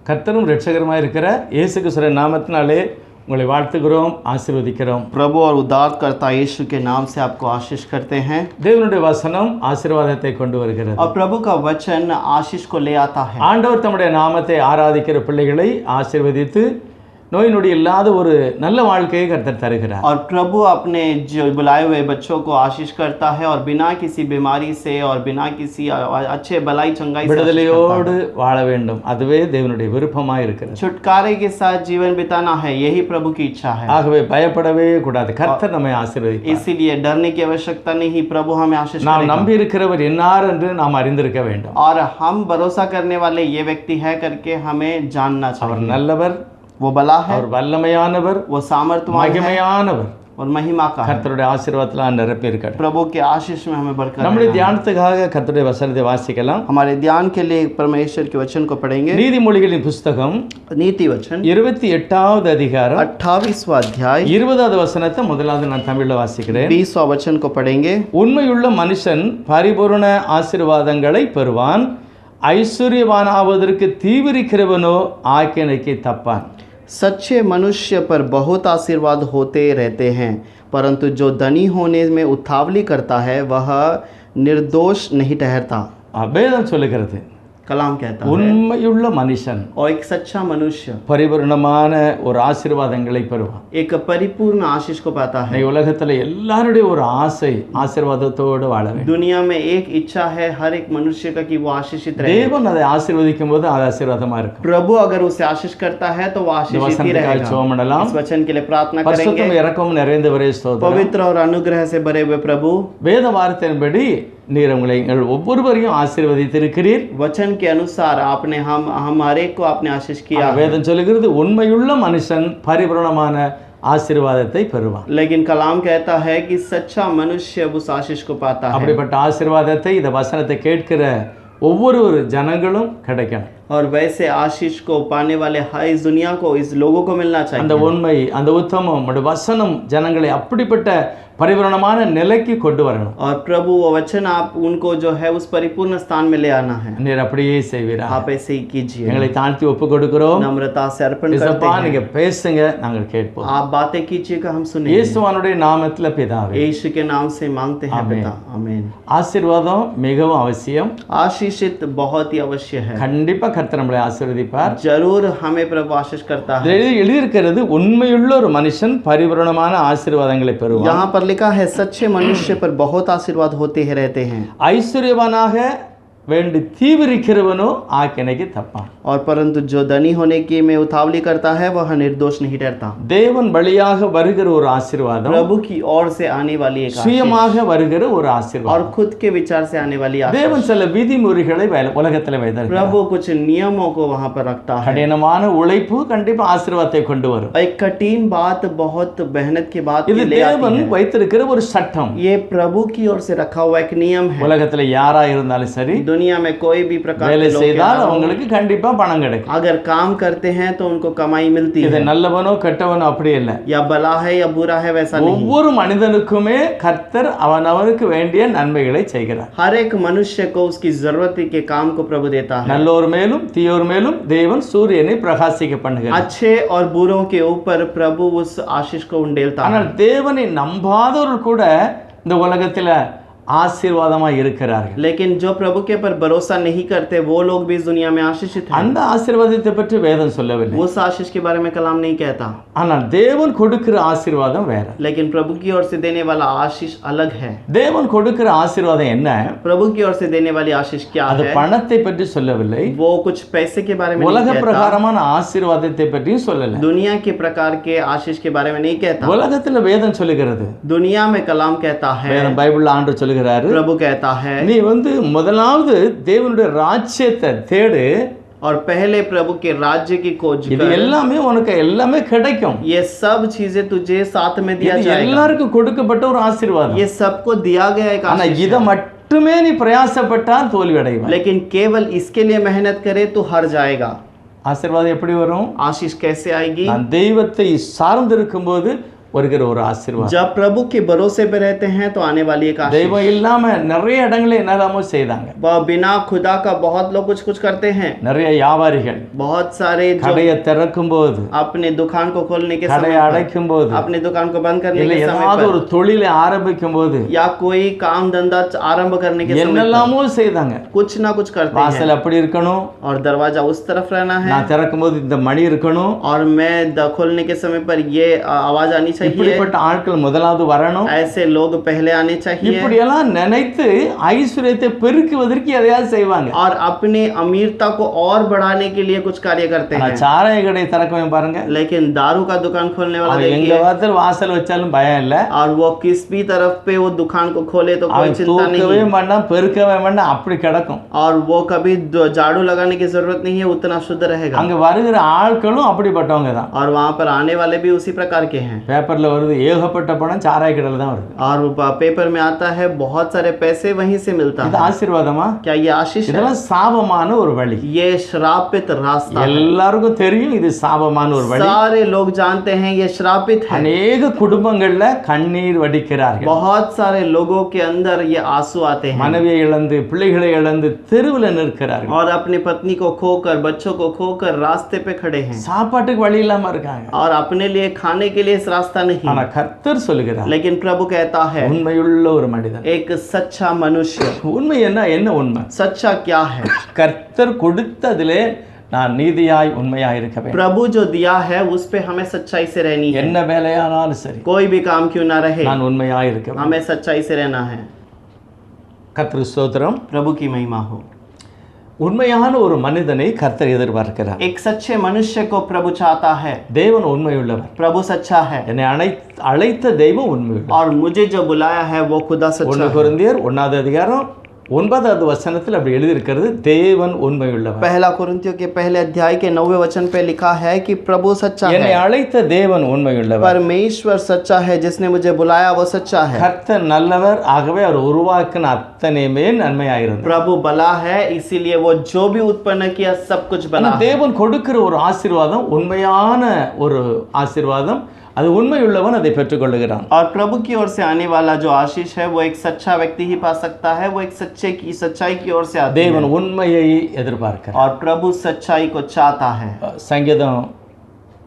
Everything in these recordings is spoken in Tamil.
கர்த்தரும் இரட்சகருமாய் இருக்கிற இயேசு கிறிஸ்துவின் நாமத்தினாலே உங்களை வாழ்த்துகிறோம், ஆசீர்வதிக்கிறோம். प्रभु और उद्धारकर्ता यीशु के नाम से आपको आशीष करते हैं। தேவனுடைய வசனம் ஆசீர்வாதத்தை கொண்டு வருகிறது. और प्रभु का वचन आशीष को ले आता है। ஆண்டவர் தம்முடைய நாமத்தை ஆராதிக்கிற பிள்ளைகளை ஆசீர்வதித்து நோய் நொடி இல்லாத ஒரு நல்ல வாழ்க்கையை கர்த்தர் தருகிறார். और प्रभु अपने जो बुलाए हुए बच्चों को आशीष करता है और बिना किसी बीमारी से और बिना किसी अच्छे भलाई चंगाई से விடுதலையோடு வாழ வேண்டும், அதுவே தேவனுடைய விருப்பமாய் இருக்கிறது. छुटकारे के साथ जीवन बिताना है, यही प्रभु की इच्छा है। ஆகவே பயப்படவே கூடாது, கர்த்தர் நம்மை ஆசீர்வதிப்பார். इसीलिए डरने की आवश्यकता नहीं, प्रभु हमें आशीष நாம் करेगा। நம்பி இருக்கிறவர் என்னார் என்று நாம் அறிந்திருக்க வேண்டும். और हम भरोसा करने वाले ये व्यक्ति है करके हमें जानना அவர் चाहिए। நல்லவர், वो भला है, அவர் வல்லமையானவர், वो सामर्थ्यवान है மகிமையானவர். और महिमा का है। கர்த்தருடைய ஆசீர்வாதத்தில் நிரப்பி இருக்கட்டும். प्रभु के आशीष में हमें बरकरार நம்முடைய रहना है। தியானத்துக்காக கர்த்தருடைய வசனத்தை வாசிக்கலாம். हमारे ध्यान के लिए परमेश्वर के वचन को पढ़ेंगे। நீதிமொழிகளின் புஸ்தகம் नीति वचन 28வது அதிகாரம் 28वां अध्याय 20வது வசனத்தை முதலாவது நான் தமிழ்ல வாசிக்கிறேன். 20वां वचन को पढ़ेंगे। உண்மையுள்ள மனுஷன் பரிபூரண ஆசீர்வாதங்களை பெறுவான், ஐஸ்வர்யவானாவதற்கு தீவிரிக்கிறவனோ ஆக்கினைக்கு தப்பான். सच्चे मनुष्य पर बहुत आशीर्वाद होते रहते हैं, परंतु जो धनी होने में उतावली करता है वह निर्दोष नहीं ठहरता। வேதம் சொல்லுகிறது, कलाम कहता है உண்மையுள்ள மனுஷன் और एक सच्चा मनुष्य பரிபூரணமான ஒரு ஆசீர்வாதங்களை பெறுவான். एक परिपूर्ण आशीष को पाता है। இந்த உலகத்துல எல்லாருடைய ஒரு ஆசை ஆசீர்வாதத்தோடு வாழ வேண்டும். दुनिया में एक इच्छा है हर एक मनुष्य का कि वो आशीषित रहे। தேவன் அதை ஆசீர்வதிக்கும் போது அது ஆசீர்வாதமா இருக்கும். प्रभु अगर उसे आशीष करता है तो वो आशीषित ही வசனத்துக்காக रहेगा। ஜெபம் பண்ணலாம். इस वचन के लिए प्रार्थना करेंगे। பரிசுத்தம் இரக்கமும் நிறைந்தவரே ஸ்தோத்திரம். पवित्र और अनुग्रह से भरे हुए प्रभु, வேத வார்த்தையின்படி நீர் உங்களை ஒவ்வொருவரையும் ஆசீர்வதித்திருக்கிறீர். वचन के अनुसार आपने हम हर एक को आपने आशीष किया। வேதம் சொல்லுகிறது உண்மையுள்ள மனுஷன் பரிபூரணமான ஆசீர்வாதத்தை பெறுவான். लेकिन कलाम कहता है कि सच्चा मनुष्य उस आशीष को पाता है। அப்படிப்பட்ட ஆசீர்வாதத்தை இந்த வசனத்தை கேட்கிற ஒவ்வொரு ஜனங்களும் கிடைக்கணும். और वैसे आशीष को पाने वाले हर इस दुनिया को, इस लोगों को मिलना அந்த चाहिए। உண்மை, அந்த உத்தமம், அந்த வசனம் ஜனங்களை அப்படிப்பட்ட பரிபூரணமான நிலைக்கு கொண்டு வரணும். और प्रभु वो वचन आप उनको जो है उस परिपूर्ण स्थान में ले आना है। நீர் அப்படியே செய்வீரா? आप ऐसे ही कीजिए। எங்களை தாழ்த்தி ஒப்பு கொடுக்கிறோம். नम्रता से अर्पण करते இயேசுப்பா, हैं। நீங்க பேசுங்க, நாங்கள் கேட்போம். आप बातें कीजिएगा, हम सुनेंगे। இயேசுவானுடைய நாமத்துல பிதாவே, यीशु के नाम से मांगते हैं आमीन। पिता, आमीन। ஆசீர்வாதம் மிகவும் அவசியம். आशीषित बहुत ही अवश्य है। கண்டிப்பா கர்த்தர் நம்மளை ஆசீர்வதிப்பார். जरूर हमें प्रभु आशीष करता है। எழுதியிருக்கிறது உண்மையுள்ள ஒரு மனுஷன் பரிபூரணமான ஆசீர்வாதங்களை பெறுவான். यहाँ पर लिखा है सच्चे मनुष्य पर बहुत आशीर्वाद होते ही रहते हैं, ஐஸ்வர்யவானாக வேண்டி தீவிரிக்கிறவனோ ஆக்கினைக்கு தப்பான். और परंतु जो धनी होने की में उतावली करता है वह निर्दोष नहीं ठहरता। தேவன் வழியாக வருகிற ஒரு ஆசீர்வாதம், प्रभु की ओर से आने वाली एक आशीष சுயமாக வருகிற ஒரு और ஆசீர்வாதம். खुद के विचार से आने वाली आशीष। தேவன் சில விதிமுறைகளை உலகத்துல வைத்திருக்கிறார். प्रभु कुछ नियमों को वहाँ पर रखता है। கடினமான உழைப்பு கண்டிப்பா ஆசீர்வாதத்தை கொண்டு வரும். एक कठिन बात, बहुत मेहनत के बाद இது ले आती தேவன் है। வைத்திருக்கிற ஒரு சட்டம். ये प्रभु की ओर से रखा हुआ एक नियम है। உலகத்துல யாரா இருந்தாலும் சரி, दुनिया में कोई भी प्रकार வேலை के लोग செய்தால் क्या हो, அவங்களுக்கு கண்டிப்பா பணம் கிடைக்கும். अगर काम करते हैं तो उनको कमाई मिलती இது है। நல்லவனோ கெட்டவனோ அப்படி இல்லை. या भला है या बुरा है वैसा नहीं। ஒவ்வொரு மனிதனுக்குமே கர்த்தர் அவனவனுக்கு வேண்டிய நன்மைகளை செய்கிறார். हर एक मनुष्य को उसकी जरूरत के काम को प्रभु देता है। நல்லோர் மேலும் தீயோர் மேலும் தேவன் சூரியனை பிரகாசிக்க பண்ணுகிறார். अच्छे और बुरों के ऊपर प्रभु उस आशीष को उंडेलता है। ஆனால் தேவனை நம்பாதவர்கள் கூட இந்த உலகத்துல ஆசீர்வாதமா இருக்கிறார்கள். लेकिन जो प्रभु के पर भरोसा नहीं करते वो लोग भी इस दुनिया में आशीषित हैं। அந்த ஆசீர்வாதத்தை பற்றி வேதம் சொல்லவில்லை. उस आशीष के बारे में कलाम नहीं कहता, ஆனால் தேவன் கொடுக்கிற ஆசீர்வாதம் வேற. लेकिन प्रभु की ओर से देने वाला आशीष अलग है। தேவன் கொடுக்கிற ஆசீர்வாதம் என்ன? प्रभु की ओर से देने वाली आशीष क्या அது है? பணத்தை பற்றி சொல்லவில்லை. वो कुछ पैसे के बारे में नहीं உலக कहता, பிரகாரமான ஆசீர்வாதத்தை பற்றியும் சொல்லல. दुनिया के प्रकार के आशीष के बारे में नहीं कहता। உலகத்துல வேதம் சொல்லுகிறது, दुनिया में कलाम कहता है, வேதம் பைபிள்ல ஆண்டு சொல்லுகிறாரு, प्रभु कहता है நீ முதலாவது தேவனுடைய ராஜ்யத்தை தேடு, और पहले प्रभु के राज्य की खोज இது कर, எல்லாமே உனக்கு எல்லாமே கிடைக்கும். ये सब चीजें तुझे साथ में दिया இது जाएगा। எல்லாருக்கும் கொடுக்கப்பட்ட ஒரு ஆசீர்வாதம். ये सबको दिया गया एक ஆனா आशीष இத है। மட்டுமே நீ பிரயாசப்பட்டால் தோல்வி அடைவாய். लेकिन केवल इसके लिए मेहनत करे तो हार जाएगा। ஆசீர்வாதம் எப்படி வரும்? आशीष कैसे आएगी? நான் தெய்வத்தை சார்ந்திருக்கும் போது வருகிற ஒரு ஆசீர்வாதம். जब प्रभु के भरोसे पे रहते हैं तो आने वाली एक आशीष। தெய்வம் இல்லாம நிறைய இடங்களை என்னெல்லாமோ செய்தாங்க. वह बिना खुदा का बहुत लोग कुछ कुछ करते हैं। நிறைய வியாபாரிகள் बहुत सारे जो கடையை திறக்கும் போது, अपने दुकान को खोलने के समय கடையை पर, அடைக்கும் போது, अपने दुकान को बंद करने இல்ல के समय ஏதாவது पर, ஒரு தொழிலை ஆரம்பிக்கும் போது या कोई काम धंधा आरंभ करने के समय என்னெல்லாமோ செய்தாங்க. पर कुछ ना कुछ करते हैं। வாசல் அப்படி இருக்கணும், और दरवाजा उस तरफ रहना है, நான் திறக்கும் போது இந்த மணி இருக்கணும், और मैं खोलने के समय पर ये आवाज आनी चाहिए, இப்படிப்பட்ட ஆட்கள் முதலாவது வரணும், ऐसे लोग पहले आने चाहिए। இப்படியெல்லாம் நினைத்து ஐஸ்வர்யத்தை பெருக்குவதற்கு எதையாவது செய்வாங்க. और अपने अमीरता को और बढ़ाने के लिए कुछ कार्य करते ஆனா हैं। சாராய கடை திறக்கவன் பாருங்க, लेकिन दारू का दुकान खोलने वाला அவன் எங்க देखिए, வாசல் வாசல் வச்சாலும் பயம் இல்ல, और वो किस भी तरफ पे वो दुकान को खोले तो कोई அவன் चिंता தூக்கவே नहीं, மாட்டான், பெருக்கவே மாட்டான், அப்படி கிடக்கும். और वो कभी झाड़ू लगाने की जरूरत नहीं है, उतना शुद्ध रहेगा। அங்க வருகிற ஆட்களும் அப்படிப்பட்டவங்க தான். और वहाँ पर आने वाले भी उसी प्रकार के हैं। பேப்பர்ல வருது ஏகப்பட்ட பணம் சாராய கடையில தான் வருது. और पेपर में आता है बहुत सारे पैसे वहीं से मिलता இது है। ஆசீர்வாதமா? क्या ये आशीष है? இதெல்லாம் சாபமான ஒரு வழி. ये श्रापित रास्ता है। எல்லாருக்கும் தெரியும் இது சாபமான ஒரு வழி. सारे लोग जानते हैं ये श्रापित है। அநேக குடும்பங்கள்ல கண்ணீர் வடிக்கிறார்கள். बहुत सारे लोगों के अंदर ये आंसू आते हैं, மனைவியை இழந்து பிள்ளைகளை இழந்து தெருவில் நிற்கிறார்கள். और अपनी पत्नी को खोकर बच्चों को खोकर रास्ते पे खड़े हैं, சாப்பாட்டுக்கு வழி இல்லாம இருக்காங்க. और अपने लिए खाने के लिए इस रास्ता नहीं। ஆனா கர்த்தர் சொல்லுகிறார், लेकिन प्रभु कहता है உண்மையுள்ள ஒரு மனிதன். एक सच्चा मनुष्य। உண்மை என்ன உண்மை? सच्चा क्या है? கர்த்தர் கொடுத்ததிலே நான் நீதியாய் உண்மையாய் இருக்க வேண்டும். प्रभु जो दिया है उस पे हमें सच्चाई से रहनी है। என்ன வேலையானாலும் சரி, कोई भी काम क्यों ना रहे, நான் உண்மையாய் இருக்க வேண்டும். हमें सच्चाई से रहना है। கர்த்தர் ஸ்தோத்திரம். प्रभु की महिमा हो। உண்மையான ஒரு மனிதனை கர்த்தர் எதிர்பார்க்கிறார். एक सच्चे मनुष्य को प्रभु चाहता है। தேவன் உண்மையுள்ளவர். प्रभु सच्चा है, என்னை அழைத்த தெய்வம் உண்மையுள்ளவர். और मुझे जो बुलाया है वो खुदा सच्चा 1 है। கொரிந்தியர் 1வது அதிகாரம் 9வது வசனத்தில் அப்படி எழுதியிருக்கிறது, தேவன் உண்மையுள்ளவர். पहला कुरिन्थियों के पहले अध्याय के 9वें वचन पे लिखा है कि प्रभु सच्चा என்னை है। அழைத்த தேவன் உண்மையுள்ளவர். परमेश्वर सच्चा है, जिसने मुझे बुलाया वो सच्चा है। கர்த்தர் நல்லவர், ஆகவே அவர் உருவாக்கின அத்தனையுமே நன்மையாயிருந்தது. प्रभु भला है, इसीलिए वो जो भी उत्पन्न किया सब कुछ भला है। தேவன் கொடுக்கிற ஒரு ஆசீர்வாதம் உண்மையான ஒரு ஆசீர்வாதம், அது உண்மையுள்ளவன் அதை பெற்றுக்கொள்ளுகிறான். और प्रभु की ओर से आने वाला जो आशीष है वो एक सच्चा व्यक्ति ही पा सकता है, वो एक सच्चाई की ओर से आती है। தேவன் உண்மையை எதிர்பார்க்கிறார். और प्रभु सच्चाई को चाहता है। சங்கீதம்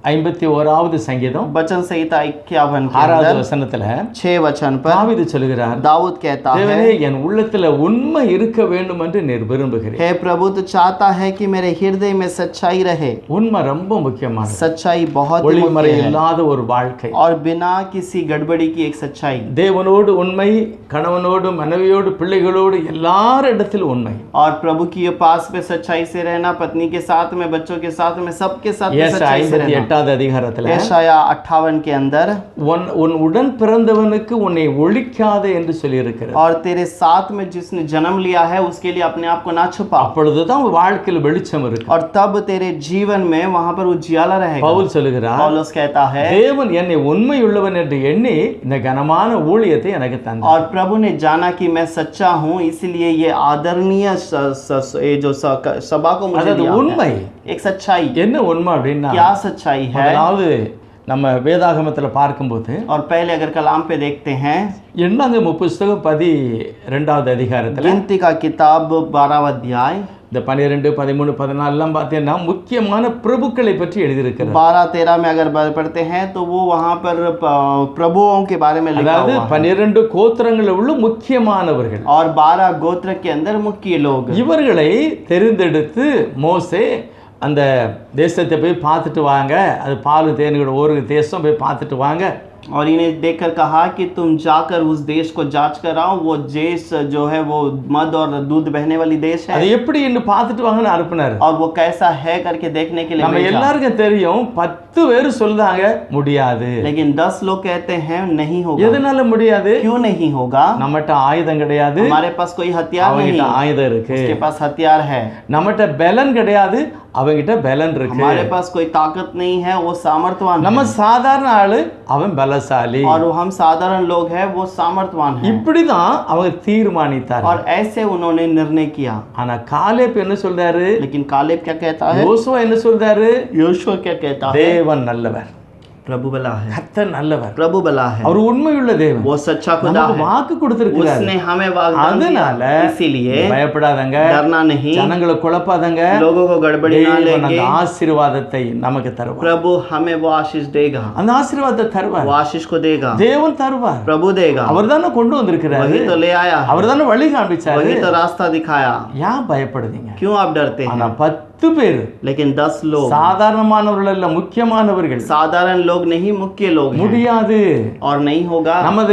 51வது சங்கீதம் वचन संहिता 51 के 6வது अंदर வசனத்துல 6 वचन पर தாவீது சொல்கிறார், दाऊद कहता है, தேவனே என் உள்ளத்துல உண்மை இருக்க வேண்டும் என்று நீர் விரும்புகிறீர். हे प्रभु तो चाहता है कि मेरे हृदय में सच्चाई रहे। உண்மை ரொம்ப முக்கியமானது. सच्चाई बहुत ही ஒளிமறை मुख्य है, இல்லாத ஒரு வாழ்க்கை, और बिना किसी गड़बड़ी की एक सच्चाई। தேவனோடு உண்மை, கணவனோடு மனைவியோடு பிள்ளைகளோடு எல்லாரிடத்திலும் உண்மை. और प्रभु की पास में सच्चाई से रहना, पत्नी के साथ में, बच्चों के साथ में, सबके साथ में सच्चाई से रहना। 58வது அதிகாரத்துல यशाया 58 के अंदर, உன் உடன் பிறந்தவனுக்கு உன்னை ஒழிக்காதே என்று சொல்லி இருக்கிறது. और तेरे साथ में जिसने जन्म लिया है उसके लिए अपने आप को ना छुपा, அப்பொழுதுதான் உன் வாழ்க்கையில் வெளிச்சம் இருக்கு. और तब तेरे जीवन में वहां पर उजियाला रहेगा। பவுல் சொல்லுகிறார், पौलुस कहता है, தேவன் என்னை உண்மையுள்ளவன் என்று எண்ணி இந்த கனமான ஊழியத்தை எனக்கு தந்தார். और प्रभु ने जाना कि मैं सच्चा हूँ, इसलिए ये आदरणीय ये जो सभा को मुझे அதாவது दिया உண்மை है। एक सच्चाई, என்ன உண்மை அப்படின்னா, क्या सच्चाई है? அதாவது நம்ம வேதாகமத்துல பார்க்கும்போது, और पहले अगर कलाम पे देखते हैं, எண்ணாகம புஸ்தகம் 12வது அதிகாரத்துல गिनती का किताब 12वां अध्याय இந்த 12, 13, 14 எல்லாம் பார்த்தீங்கன்னா முக்கியமான பிரபுக்களை பற்றி எழுதியிருக்கிறது. 12-13 में अगर पढ़ते हैं तो वो वहाँ पर प्रभुओं के बारे में लिखा அதாவது हुआ है। 12 கோத்திரங்களில் உள்ள முக்கியமானவர்கள், और 12 गोत्र के अंदर मुख्य लोग, இவர்களை தெரிந்தெடுத்து மோசே அந்த தேசத்தை போய் பார்த்துட்டு வாங்க, அது பாலும் தேனுகளோட ஒரு தேசம் போய் பார்த்துட்டு வாங்க, और इन्हें देखकर कहा कि तुम जाकर उस देश को जांच कर आओ, वो देश जो है वो मद और दूध बहने वाली देश है, அது எப்படி என்று பார்த்துட்டு வாங்கன்னு அனுப்புனாரு. और वो कैसा है करके देखने के लिए நம்ம भेजा। எல்லாருக்கும் தெரியும், 10 பேர் சொல்றாங்க முடியாது. लेकिन 10 लोग कहते हैं नहीं होगा। எதனால முடியாது? क्यों नहीं होगा? நம்மகிட்ட ஆயுதம் கிடையாது, हमारे पास कोई हथियार नहीं, அவங்கிட்ட ஆயுதம் இருக்கு. उसके पास हथियार है। நம்மகிட்ட பலன் கிடையாது, அவங்கிட்ட பலன் இருக்கு. हमारे पास कोई ताकत नहीं है, वो सामर्थवान நம்ம है। சாதாரண ஆளு, அவன் பலசாலி. और हम साधारण लोग हैं, वो सामर्थवान है। இப்படிதான் அவங்க தீர்மானித்தார். और ऐसे उन्होंने निर्णय किया। ஆனா காலேப் என்ன சொல்றாரு? लेकिन कालेब क्या कहता है? யோசுவா என்ன சொல்றாரு? योशुआ क्या कहता है? தேவன் நல்லவர், प्रभु भला है, கர்த்தர் நல்லவர், प्रभु भला है, அவர் உண்மையுள்ள தேவன், वो सच्चा खुदा நமக்கு है, வாக்கு கொடுத்திருக்கிறார். उसने हमें वाग्दान दिया, அதனால इसीलिए பயப்படாதங்க, डरना नहीं, ஜனங்களை குழப்பாதங்க, लोगों को गड़बड़ी ना தேவன் लेंगे, அந்த ஆசீர்வாதத்தை நமக்கு தருவார். प्रभु हमें वो आशीष देगा, அந்த ஆசீர்வாதத்தை தருவார், वो आशीष को देगा, தேவன் தருவார். प्रभु देगा, அவர் தானே கொண்டு வந்திருக்கிறாரு, वही तो ले आया है, அவர் தானே வழி காண்பிச்சாரு. वही तो रास्ता दिखाया, ஏன் பயப்படுதீங்க? क्यों आप डरते ஆனா हैं? 10 பேர் लेकिन 10 लोग சாதாரணமானவர்கள் அல்ல, முக்கியமானவர்கள். साधारण लोग नहीं, मुख्य लोग हैं, முடியாது, और नहीं होगा, நமது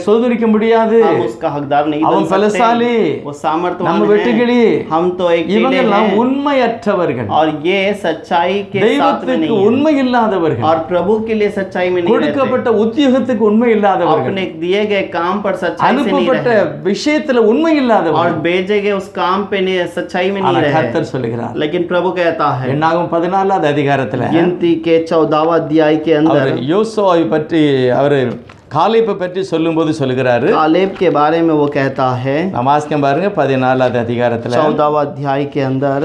சோதரிக்க முடியாது. हम उसका हकदार नहीं அவன் बन பலசாலி, सकते, वो सामर्थ्यवान நம்ம है, வெட்டுக்கிளி, हम तो अकेले இவங்கெல்லாம் हैं, உண்மையற்றவர்கள், और ये सच्चाई के साथ में தெய்வத்துக்கு नहीं है, உண்மை இல்லாதவர்கள், और प्रभु के लिए सच्चाई में नहीं रहते, கொடுக்கப்பட்ட உத்தியோகத்துக்கு உண்மை இல்லாதவர்கள், अपने दिए गए काम पर सच्चाई से नहीं அனுப்பப்பட்ட रहते, விஷயத்துல உண்மை और இல்லாதவர்கள். भेजे गए उस काम पे सच्चाई में नहीं ஆனா रहे। கர்த்தர் சொல்லுகிறார், लेकिन प्रभु कहता है என்னாகும் 14வது அதிகாரத்துல गिनती के 14वां अध्याय के अंदर அவர் யோசுவாவை பற்றி, அவர் காலேபை பற்றி சொல்லும்போது சொல்லுகிறாரு. कालेब के बारे में वो कहता है, நான் வாசிக்கம் பாருங்க 14வது அதிகாரத்துல 14वां अध्याय के अंदर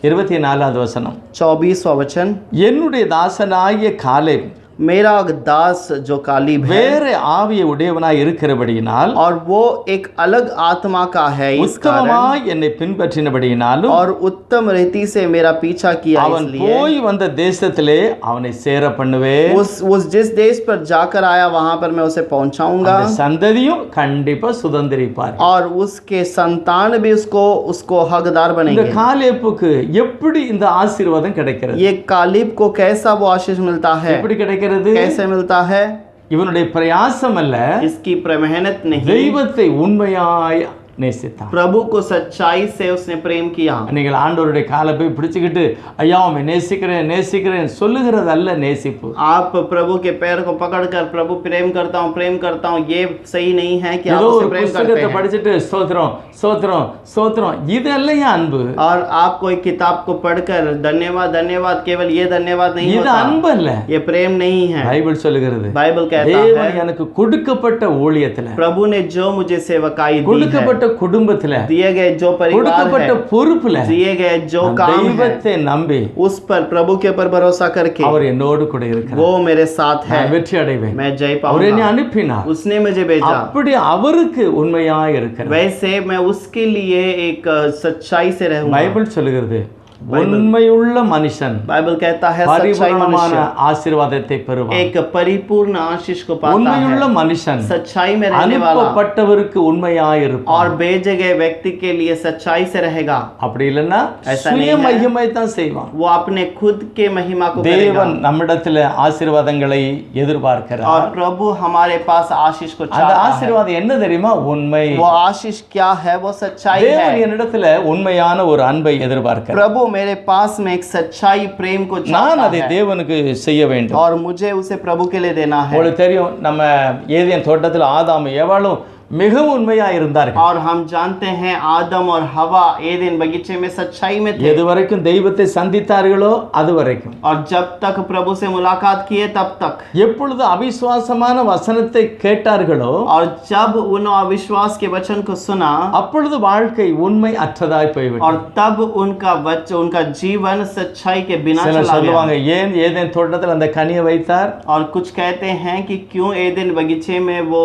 24வது வசனம். 24वां वचन, என்னுடைய தாசனாகிய காலேப் मेरा दास जो कालीब है வேற ஆவியை உடையவனாய் இருக்கிறபடியினால், और वो एक अलग आत्मा का है, इस कारण உத்தமமாய் என்னை பின்பற்றினபடியினாலும், और उत्तम रीति से मेरा पीछा किया, அவன் इसलिए போய் வந்த தேசத்திலே அவனை சேர பண்ணுவேன். उस जिस देश पर जाकर आया वहां पर मैं उसे पहुंचाऊंगा, அந்த சந்ததியும் கண்டிப்பா சுதந்திரிப்பார். और उसके संतान भी उसको हकदार இந்த बनेंगे। காலேப்புக்கு எப்படி இந்த ஆசீர்வாதம் கிடைக்கிறது? ये कालीब को कैसा वो आशीष मिलता है, எப்படி கிடைக்கிறது? कैसे मिलता है? இவனுடைய பிரயாசம் அல்ல, इसकी मेहनत नहीं, தெய்வத்தை உண்மையாய் நேசித்தான். प्रभु को सच्चाई से उसने प्रेम किया। நீங்கள் ஆண்டவருடைய காலை போய் பிடிச்சுக்கிட்டு ஐயா உம்மை நேசிக்கிறேன் நேசிக்கிறேன் சொல்லுகிறது அல்ல நேசிப்பு. आप प्रभु के पैर को पकड़कर प्रभु प्रेम करता हूँ ये सही नहीं है कि आप ஏதோ उसे ஒரு प्रेम करते புத்தகத்தை हैं, படிச்சுட்டு ஸ்தோத்திரம் ஸ்தோத்திரம் ஸ்தோத்திரம் இது அல்லையா அன்பு? और आप कोई किताब को पढ़कर धन्यवाद धन्यवाद केवल ये धन्यवाद नहीं இது होता, அன்பு அல்ல. ये प्रेम नहीं है। பைபிள் சொல்லுகிறது, बाइबल कहता தேவன் है எனக்கு கொடுக்கப்பட்ட ஊழியத்துல, प्रभु ने जो मुझे सेवकाई दी है, கொடுக்கப்பட்ட குடும்பத்துல, दिए गए जो परिवार கொடுக்கப்பட்ட है, பொறுப்புல, दिए गए जो काम है, தெய்வத்தை நம்பி उस पर प्रभु के ऊपर भरोसा करके அவர் என்னோடு கூட இருக்கிறார், वो मेरे साथ है, நான் வெற்றி அடைவேன், मैं जय அவர் என்னை पाऊंगा, அனுப்பினார். उसने मुझे भेजा, அப்படி அவருக்கு உண்மையாய் இருக்கிறார். वैसे मैं उसके लिए एक सच्चाई से रहूंगा। பைபிள் சொல்லுகிறது, உண்மையுள்ள மனுஷன் बाइबल कहता है सच्चाई பரிபூர்ணமான मनुष्य ஆசீர்வாதத்தை பெறுவான். एक परिपूर्ण आशीष को पाता உண்மையுள்ள है, மனுஷன் सच्चाई में रहने वाला அனுப்பப்பட்டவருக்கு உண்மையாய் இருப்பான். और भेजे गए व्यक्ति के लिए सच्चाई से रहेगा। அப்படி இல்லைன்னா ऐसा नहीं சுய है। மகிமை தான் செய்வான். वो अपने खुद के महिमा को करेगा, தேவன் நம்மிடத்துல ஆசீர்வாதங்களை எதிர்பார்க்கிறார். और प्रभु हमारे पास आशीष को அந்த चाहता है। ஆசீர்வாதம் என்ன தெரியுமா? உண்மை. वो आशीष क्या है? वो सच्चाई தேவன் है। என்னிடத்துல உண்மையான ஒரு அன்பை எதிர்பார்க்கிறார். प्रभु मेरे पास में एक सच्चाई प्रेम को நான் चाहता அதை है, தேவனுக்கு செய்ய வேண்டும். और मुझे उसे प्रभु के लिए देना है। உங்களுக்கு தெரியும், நம்ம ஏதேன் தோட்டத்தில் ஆதாம் ஏவாளும் மிகவும் உண்மையா இருந்தார்கள். और हम जानते हैं आदम और हवा एदेन बगीचे में सच्चाई में थे, எது வரைக்கும் தெய்வத்தை சந்தித்தார்களோ அது வரைக்கும். और जब तक प्रभु से मुलाकात किए तब तक, எப்பொழுது அவிசுவாசமான வசனத்தை கேட்டார்களோ और जब उन अविश्वास के वचन को सुना, அப்பொழுது வாழ்க்கை உண்மை அற்றதாய் போய்விட்டது. और तब उनका जीवन सच्चाई के बिना சிலர் चला சொல்லுவாங்க, गया। ஏன் ஏதேன் தோட்டத்தில் அந்த கனியை வைத்தார், और कुछ कहते हैं कि क्यों एदेन बगीचे में वो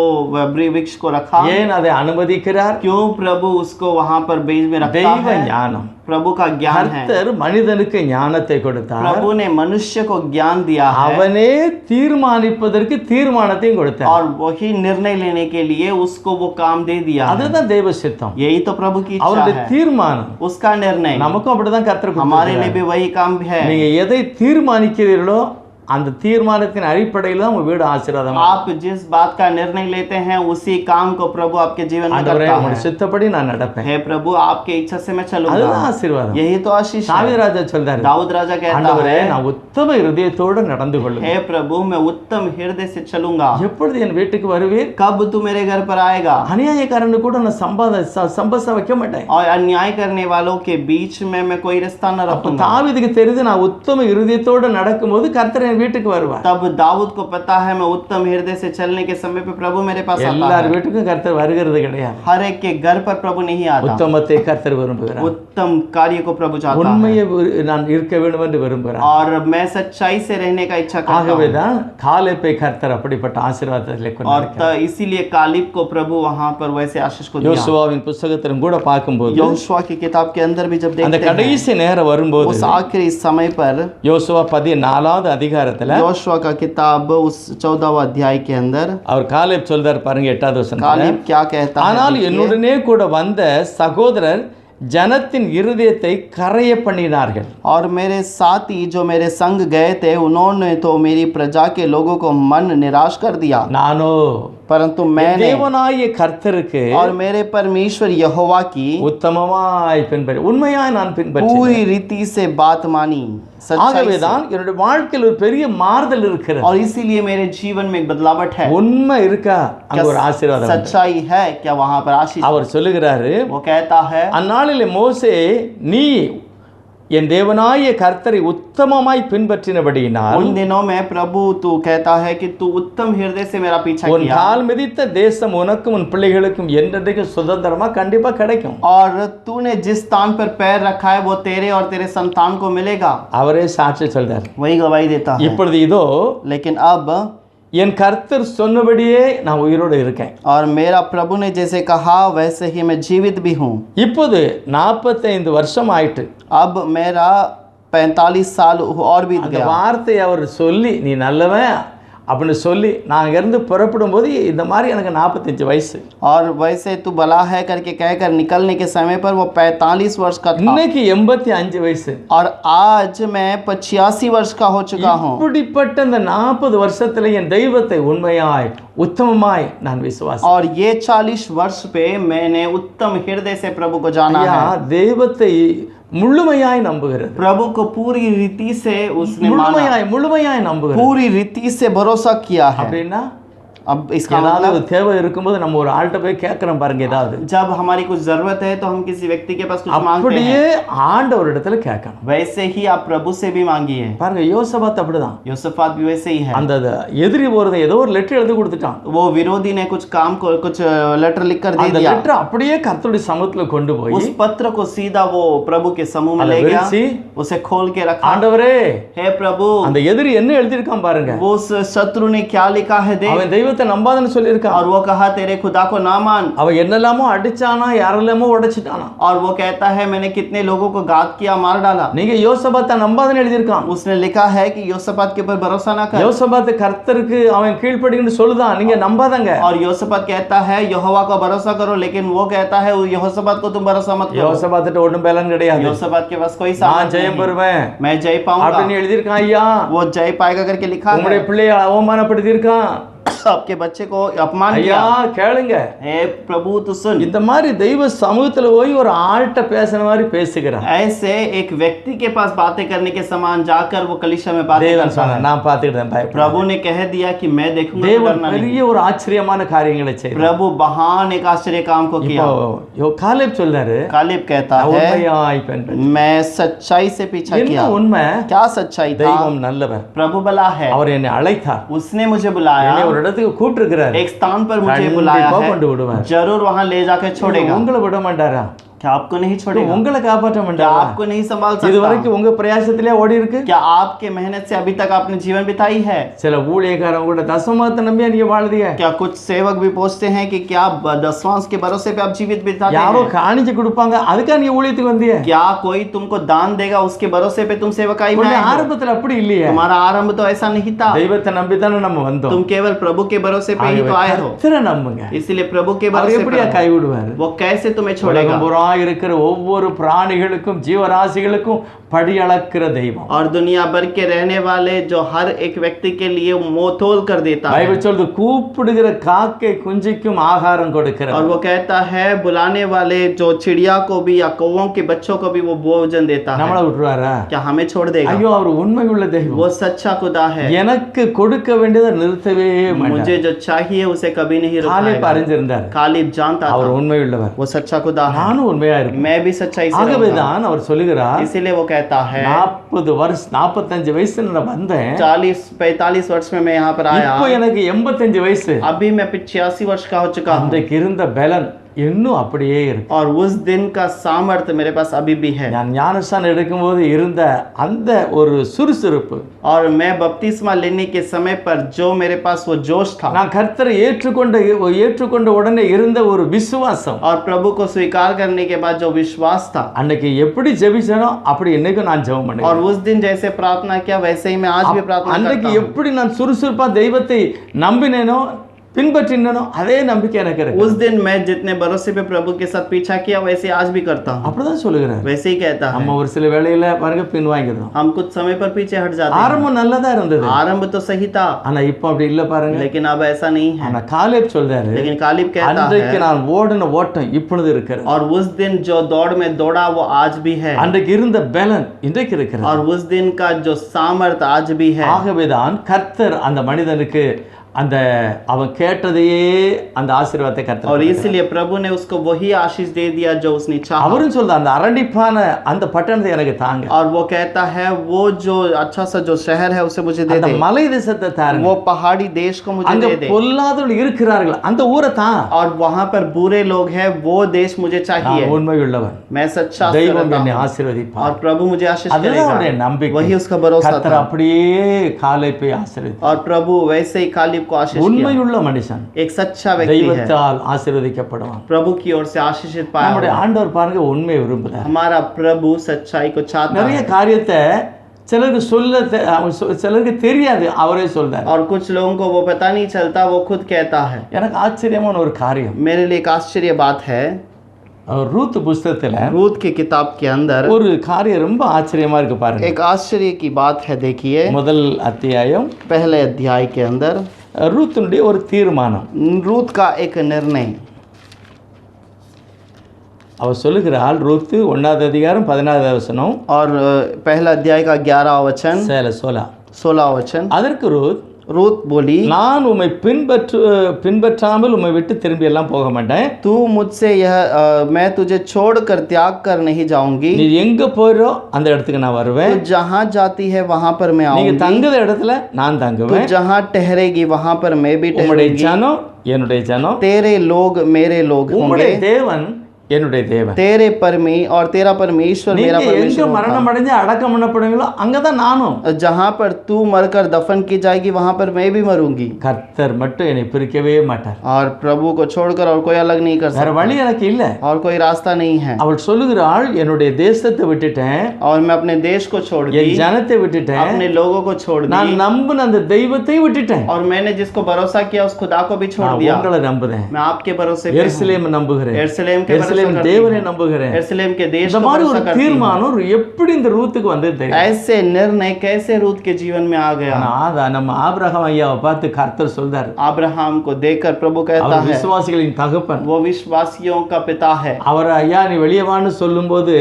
वृक्ष को रखा, ஏன் அதை அனுமதிக்கிறார்? क्यों प्रभु उसको वहां पर बीज में रखता தெய்வ है? ஞானம். प्रभु का ज्ञान है। கர்த்தர் மனிதனுக்கு ஞானத்தை கொடுத்தார். प्रभु ने मनुष्य को ज्ञान दिया है, அவனே தீர்மானிப்பதற்கு தீர்மானத்தையும் கொடுத்தார். और वही निर्णय लेने के लिए उसको वो काम दे दिया है। அதுதான் தெய்வ சித்தம். यही तो प्रभु की इच्छा அவருடைய है, தீர்மானம். उसका निर्णय। நமக்கும் அப்படிதான் கர்த்தர் हमारे लिए கொடுத்திருக்கிறார். भी वही काम है। நீங்க எதை தீர்மானிக்கிறீர்களோ அந்த தீர்மானத்தின் அடிப்படையில் தான் உங்க வீடு ஆசீர்வாதம். आप जिस बात का निर्णय लेते हैं उसी काम को प्रभु आपके जीवन में ஆண்டவரே करता உம்முடைய है। சித்தப்படி நான் நடப்பேன். हे प्रभु आपके इच्छा से मैं அதுதான் चलूंगा, ஆசீர்வாதம். यही तो आशीष தாவீது है। ராஜா சொல்றாரு, दाऊद राजा कहता ஆண்டவரே है, நான் உத்தம இருதயத்தோடு நடந்து கொள்ளுவேன். हे प्रभु मैं उत्तम हृदय से चलूंगा। எப்பொழுது என் வீட்டுக்கு வருவீர்? कब तू मेरे घर पर आएगा? அநியாயக்காரனு கூட நான் சம்பசம் வைக்க மாட்டேன். और अन्याय करने वालों के बीच में मैं कोई रिश्ता न அப்ப रखूंगा। தாவீதுக்கு தெரியுது, நான் உத்தம இருதயத்தோடு நடக்கும்போது கர்த்தர் என் வீட்டுக்கு வருவார். तब दाऊद को पता है मैं उत्तम हृदय से चलने के समय पे प्रभु मेरे पास आता எல்லார் है। வீட்டுக்கும் கர்த்தர் வருகிறது கிடையாது. हर एक के घर पर प्रभु नहीं आता। உத்தமத்தை கர்த்தர் விரும்புகிறார். उत्तम कार्य को प्रभु चाहता है உண்மையை நான் இருக்க வேண்டும் என்று விரும்புகிறார். और मैं सच्चाई से रहने का इच्छा करता हूँ। ஆகவேதான் காலேப்பை கர்த்தர் அப்படிப்பட்ட ஆசீர்வாதத்திலே கொண்டு और इसीलिए कालिब को प्रभु वहां पर वैसे आशीष को दिया। யோசுவாவின் புத்தகத்திலும் கூட பார்க்கும்போது योशुआ की किताब के अंदर भी जब அந்த देखते हैं கடைசி நேரம் வரும்போது उस आखिरी समय पर யோசுவா 14வது அதிகாரத்துல योशुआ का किताब उस 14वां अध्याय के अंदर அவர் காலேப் சொல்றார் பாருங்க 8வது வசனத்துல. कालिब क्या कहता है ஆனால் देखिए। என்னுடனே கூட வந்த சகோதரர் ஜனத்தின் இருதயத்தை கரைய பண்ணினார்கள். और मेरे साथी जो मेरे संग गए थे उन्होंने तो मेरी प्रजा के लोगों को मन निराश कर दिया। நானோ परंतु मैंने தேவனாகிய கர்த்தருக்கு और मेरे परमेश्वर यहोवा की உத்தமமாய் பின்பற்றி உண்மையாய் நான் பின்பற்றி. पूरी रीति से बात मानी, सच्चाई से। ஆகவேதான் என்னுடைய வாழ்க்கையில் ஒரு பெரிய மாறுதல் இருக்கிறது. और इसीलिए मेरे जीवन में एक बदलावट है। உண்மை இருக்கா அங்க ஒரு ஆசீர்வாதம் உண்டு. सच्चाई है क्या वहां पर आशीष? அவர் சொல்லுகிறாரு, वो कहता है அந்நாளிலே மோசே நீ என் தேவனாகிய கர்த்தரை உத்தமமாய் பின்பற்றினபடியினால் उन दिनों में प्रभु तू कहता है कि तू उत्तम हृदय से मेरा पीछा உன் किया கால் மிதித்த தேசம் உனக்கும் உன் பிள்ளைகளுக்கும் என்றைக்கும் சுதந்திரமா கண்டிப்பா கிடைக்கும். और तूने जिस स्थान पर पैर रखा है वो तेरे और तेरे संतान को मिलेगा। அவரே சாட்சி சொல்றார். वही गवाही देता है। இப்பொழுது இதோ लेकिन अब என் கர்த்தர் சொன்னபடியே நான் உயிரோடு இருக்கேன். और मेरा प्रभु ने जैसे कहा वैसे ही मैं जीवित भी हूँ। இப்போது 45 வருஷம் ஆயிட்டு. अब मेरा 45 साल और बीत அந்த गया। வார்த்தை அவர் சொல்லி நீ நல்லவன் அப்படின்னு சொல்லி நான் இருந்து புறப்படும் போது இந்த மாதிரி எனக்கு 45 வயசு. और वैसे तू भला है करके कहकर निकलने के समय पर वो 45 वर्ष का था இன்னைக்கு 85 வயசு. और आज मैं 85 वर्ष का हो चुका हूँ। இப்படிப்பட்ட இந்த 40 வருஷத்துல என் தெய்வத்தை உண்மையாய் உத்தமமாய் நான் விசுவாசி. और ये 40 वर्ष पे मैंने उत्तम हृदय से प्रभु को जाना ஐயா, है। தெய்வத்தை முழுமையாய் நம்புகிறது. प्रभु को पूरी रीति से उसने माना, முழுமையாய் நம்புகிறது. पूरी रीति से भरोसा किया है। அப்படின்னா अब इसका ஏதாவது मतलब ஒரு தேவை இருக்கும்போது நம்ம ஒரு ஆள்கிட்ட போய் கேட்கிறோம் பாருங்க ஏதாவது. जब हमारी कुछ जरूरत है तो हम किसी व्यक्ति के पास कुछ मांगते அப்படியே हैं, ஆண்டவர் இடத்துல கேட்கணும். वैसे ही आप प्रभु से भी मांगिए। பாருங்க யோசபாத் அப்படிதான். योसफात भी वैसे ही है। அந்த எதிரி போறதை ஏதோ ஒரு லெட்டர் எழுதி கொடுத்துட்டான். वो विरोधी ने कुछ काम को कुछ लेटर लिख कर दे அந்த दिया। லெட்டர் அப்படியே கர்த்தருடைய சமூகத்துல கொண்டு போய் उस पत्र को सीधा वो प्रभु के समूह में அதை ले गया, விரிச்சு, उसे खोल के रखा। ஆண்டவரே हे प्रभु, அந்த எதிரி என்ன எழுதியிருக்கான் பாருங்க. वो उस शत्रु ने क्या लिखा है देख। அவன் தெய்வத்தை நம்பாதன்னு சொல்லியிருக்கான். और वो कहा तेरे खुदा को ना मान। அவன் என்னெல்லாமோ அடிச்சானா யாரெல்லாமோ உடைச்சிட்டானா. और वो कहता है मैंने कितने लोगों को घात किया, मार डाला। நீங்க யோசபாத்தை நம்பாதன்னு எழுதியிருக்கான். उसने लिखा है कि योसफात के ऊपर भरोसा ना कर। யோசபாத் கர்த்தருக்கு அவன் கீழ்ப்படின்னு சொல்லுதான், நீங்க நம்பாதங்க. और योसफात कहता है यहोवा को भरोसा करो, लेकिन वो कहता है यहोशपात को तुम भरोसा मत करो। யோசபாத்திட்ட ஒண்ணும் பலன் கிடையாது. योसफात के पास कोई நான் सामर्थ ஜெயம் नहीं, பெறுவேன் मैं जय पाऊंगा। அப்படின்னு எழுதியிருக்கான். ஐயா, वो जय पाएगा करके लिखा உங்களுடைய है। பிள்ளையை அவமானப்படுத்தி இருக்கான். आपके बच्चे को अपमान ஐயா किया। கேளுங்க, हे प्रभु तू सुन। இந்த மாதிரி தெய்வ சமூகத்துல போய் ஒரு ஆள்கிட்ட பேசுற மாதிரி பேசுகிறான். ऐसे एक व्यक्ति के पास बातें करने के समान जाकर वो कलीसिया में बातें தேவன் करता சொன்னார், है। நான் பார்த்துக்கிட்டேன் பயப்படாத. प्रभु ने कह दिया कि मैं देखूंगा, तू தேவன் डरना नहीं। பெரிய ஒரு ஆச்சரியமான காரியங்களை செய்தார். प्रभु महान एक आश्चर्य काम को किया। இப்போ காலேப் சொல்றாரு, कालिब कहता நான் है உண்மையாய் பின்பற்றி. मैं सच्चाई से पीछा என்ன किया। உண்மை? क्या सच्चाई था? தெய்வம் நல்லவர். प्रभु भला है, அவர் என்னை அழைத்தார். उसने मुझे बुलाया, என்னை ஒரு இடத்துக்கு கூப்பிட்டிருக்கிறார். एक स्थान पर मुझे கண்டிப்பா बुलाया கொண்டு है, விடுவார். जरूर वहां ले जाकर छोड़ेगा। உங்களை விட மாட்டாரா? क्या आपको नहीं छोड़ेगा? உங்களை காப்பாற்ற क्या மாட்டாரா? आपको नहीं संभाल இது सकता? வரைக்கும் உங்க பிரயாசத்திலே ஓடி இருக்கு. क्या आपके मेहनत से अभी तक आपने जीवन बिताई है? சில ஊழியக்காரங்க கூட தசமத்தை நம்பி நீங்க வாழுதிய. क्या कुछ सेवक भी पूछते हैं कि क्या दसवांश के भरोसे पे आप जीवित बिताते யாரோ हैं? காணிச்சு கொடுப்பாங்க, அதுக்காக நீ ஊழியத்துக்கு வந்திய. क्या कोई तुमको दान देगा उसके भरोसे पे तुम सेवकाई में உன்னை आए हो? ஆரம்பத்துல அப்படி இல்லையே. तुम्हारा आरंभ तो ऐसा नहीं था। தெய்வத்தை நம்பி தானே நம்ம வந்தோம். तुम केवल प्रभु के भरोसे पे ही तो आए हो। கர்த்தரை நம்புங்க. इसलिए प्रभु के அவர் भरोसे எப்படியா पे கைவிடுவார்? वो कैसे तुम्हें छोड़ेगा? உலகம் பூரா இருக்கிற ஒவ்வொரு பிராணிகளுக்கும் ஜீவராசிகளுக்கும் படி அளக்கிற தெய்வம். और दुनिया भर के रहने वाले जो हर एक व्यक्ति के लिए मोतोल कर देता है। பைபிள் சொல்லுது, கூப்பிடுகிற காக்கை குஞ்சிக்கும் ஆகாரம் கொடுக்கிறார். और वो कहता है बुलाने वाले जो चिड़िया को भी या कौवों के बच्चों को भी वो भोजन देता है। நம்மள விட்டுருவாரா? क्या हमें छोड़ देगा? ஐயோ, அவர் உண்மை உள்ள தெய்வம். वो सच्चा खुदा है। எனக்கு கொடுக்க வேண்டியதை நிறுத்தவே மாட்டார். मुझे जो चाहिए उसे कभी नहीं காலேப் रुकाएगा। அறிஞ்சிருந்தார். कालिब जानता அவர் था உண்மை உள்ளவர். वो सच्चा खुदा है। நானும் உண்மை உண்மையா இருப்பேன். मैं भी सच्चाई से ஆகவே रहूंगा। தான் அவர் சொல்லுகிறார், इसीलिए वो कहता है 40 வருஷம் 45 வயசுல நான் வந்தேன், 40-45 वर्ष में मैं यहाँ पर आया, இப்போ எனக்கு 85 வயசு. अभी मैं 86 वर्ष का हो चुका हूँ அன்றைக்கு இருந்த பலன் இன்னும் அப்படியே இருக்கு. और उस दिन का सामर्थ्य मेरे पास अभी भी है। நான் ஞானஸ்நானம் எடுக்கும்போது இருந்த அந்த ஒரு சுறுசுறுப்பு, और मैं बपतिस्मा लेने के समय पर जो मेरे पास वो जोश था, நான் கர்த்தரை ஏற்றுக்கொண்ட உடனே இருந்த ஒரு விசுவாசம், और प्रभु को स्वीकार करने के बाद जो विश्वास था, அன்னைக்கு எப்படி ஜெபிச்சனோ அப்படி இன்னைக்கும் நான் ஜெபம் और பண்ணுவேன். उस दिन जैसे प्रार्थना किया वैसे ही मैं आज भी प्रार्थना அன்றைக்கு करता हूँ। எப்படி நான் சுறுசுறுப்பா தெய்வத்தை நம்பினேனோ பின்பற்றினோ அதே நம்பிக்கை எனக்கு இருக்கு. उस दिन मैं जितने भरोसे पे प्रभु के साथ पीछा किया वैसे आज भी करता हूँ। அப்படிதான் சொல்லுகிறேன். वैसे ही कहता है। நம்ம ஒரு சில வேளையில பாருங்க பின் வாங்கிடுறோம். हम कुछ समय पर पीछे हट जाते हैं। ஆரம்பம் நல்லதா இருந்தது, आरंभ तो सही था, ஆனா இப்போ அப்படி இல்ல பாருங்க. लेकिन अब ऐसा नहीं है। ஆனா காலேப் சொல்றாரு, लेकिन कालिब कहता அன்றைக்கு है, நான் ஓடின ஓட்டம் இப்பொழுது இருக்கிறது. और उस दिन जो दौड़ में दौड़ा वो आज भी है, அன்றைக்கு இருந்த பலன் இன்றைக்கு இருக்கிறது. और उस दिन का जो सामर्थ आज भी है। ஆகவேதான் கர்த்தர் அந்த மனிதனுக்கு அந்த அவன் கேட்டதையே அந்த ஆசீர்வாதத்தை और கர்த்தர், इसलिए प्रभु ने उसको वही आशीष दे दिया जो उसने चाहा। அவரும் சொல்ற அந்த அரண்டிப்பான அந்த பட்டணத்தை எனக்கு தாங்க, और वो कहता है वो जो अच्छा सा जो शहर है उसे मुझे दे அந்த दे, மலை தேசத்தை தாருங்க, वो पहाड़ी देश को मुझे அங்க दे दे, பொல்லாதவர்கள் இருக்கிறார்கள் அந்த ஊரை தான். और वहां पर बुरे लोग हैं वो देश मुझे चाहिए। நான் உண்மையுள்ளவன், मैं सच्चा தெய்வம் रहता என்னை हूं, ஆசீர்வதிப்பார். और प्रभु मुझे आशीष அதுதான் அவருடைய करेगा। நம்பிக்கை. वही उसका भरोसा கர்த்தர் था, அப்படியே காலேப்பை ஆசீர்வதித்தார். और प्रभु वैसे ही कालिब को आशीष किया। உண்மையுள்ள மனுஷன் एक सच्चा व्यक्ति है, தெய்வத்தால் ஆசீர்வதிக்கப்படுவான். प्रभु की ओर से आशीषित पाया நம்முடைய हुआ। ஆண்டவர் பாருங்க உண்மையை விரும்புகிறார். हमारा प्रभु सच्चाई को चाहता நிறைய है, காரியத்தை சிலருக்கு சிலருக்கு தெரியாது, அவரே சொல்றாரு. और कुछ लोगों को वो पता नहीं चलता, वो खुद कहता है। எனக்கு ஆச்சரியமான ஒரு காரியம், मेरे लिए एक आश्चर्य बात है, ரூத் புஸ்தகத்துல रूत की किताब के अंदर ஒரு காரியம் ரொம்ப ஆச்சரியமா இருக்கு பாருங்க. एक आश्चर्य की बात है। देखिए முதல் அத்தியாயம் पहले अध्याय के अंदर ரூத்துனுடைய ஒரு தீர்மானம். रूत का एक निर्णय, அவர் சொல்லுகிறாள், ரூத்து 1வது அதிகாரம் 14வது வசனம், और पहला अध्याय का 11वां वचन, 16वां वचन। அதற்கு रूत बोली, நான் உம்மை பின்பற்றாமல் உம்மை விட்டு திரும்பி எல்லாம் போக மாட்டேன். तू मुझसे मैं तुझे छोड़कर त्याग कर नहीं जाऊंगी, நீ எங்க போறோ அந்த இடத்துக்கு நான் வருவேன். तू जहाँ जाती है वहाँ पर मैं நீங்க आऊंगी, தங்குற இடத்துல நான் तू தங்குவேன். जहाँ ठहरेगी वहाँ पर मैं भी உம்முடைய ठहरूंगी, ஜனம் என்னுடைய ஜனம், तेरे लोग मेरे लोग உம்முடைய होंगे, தேவன் என்னுடைய தேவன். तेरे परमी और तेरा परमेश्वर मेरा நீங்க எங்க परमेश्वर மரணம் होगा। அடைஞ்சு அடக்கம் பண்ணப்படுவீங்களோ அங்கதான் நானும். जहाँ पर तू मरकर दफन की जाएगी वहाँ पर मैं भी मरूंगी, கர்த்தர் மட்டும் என்னை பிரிக்கவே மாட்டார். और प्रभु को छोड़कर और कोई अलग नहीं कर வேற सकता, வழி எனக்கு இல்ல. और कोई रास्ता नहीं है। அவள் சொல்லுகிறாள், என்னுடைய தேசத்தை விட்டுட்டேன், और मैं अपने देश को छोड़ என் दी, ஜனத்தை விட்டுட்டேன், अपने लोगों को छोड़ நான் दी, நம்பின அந்த தெய்வத்தை விட்டுட்டேன். और मैंने जिसको भरोसा किया उस खुदा को भी छोड़ நான் दिया। உங்களை நம்புறேன், मैं आपके भरोसे पे हूं। எருசலேம் நம்புகிறேன், यरूशलेम के भरोसे எருசலேம் करती தேவனை हूं। நம்புகிறேன். यरूशलेम के देश இந்த को மாதிரி भरोसा ஒரு करती हूं। தீர்மானம் எப்படி இந்த ரூத்துக்கு வந்தது தெரியும். ऐसे निर्णय कैसे रूत के जीवन में आ गया। அதான் நம்ம ஆபிரகாம் ஐயாவை பார்த்து கர்த்தர் சொல்றாரு, अब्राहम को देखकर प्रभु कहता அவர் है, விசுவாசிகளின் தகப்பன். वो विश्वासियों का पिता है। அவர் ஐயா நீ வெளியே வான்னு சொல்லும்போது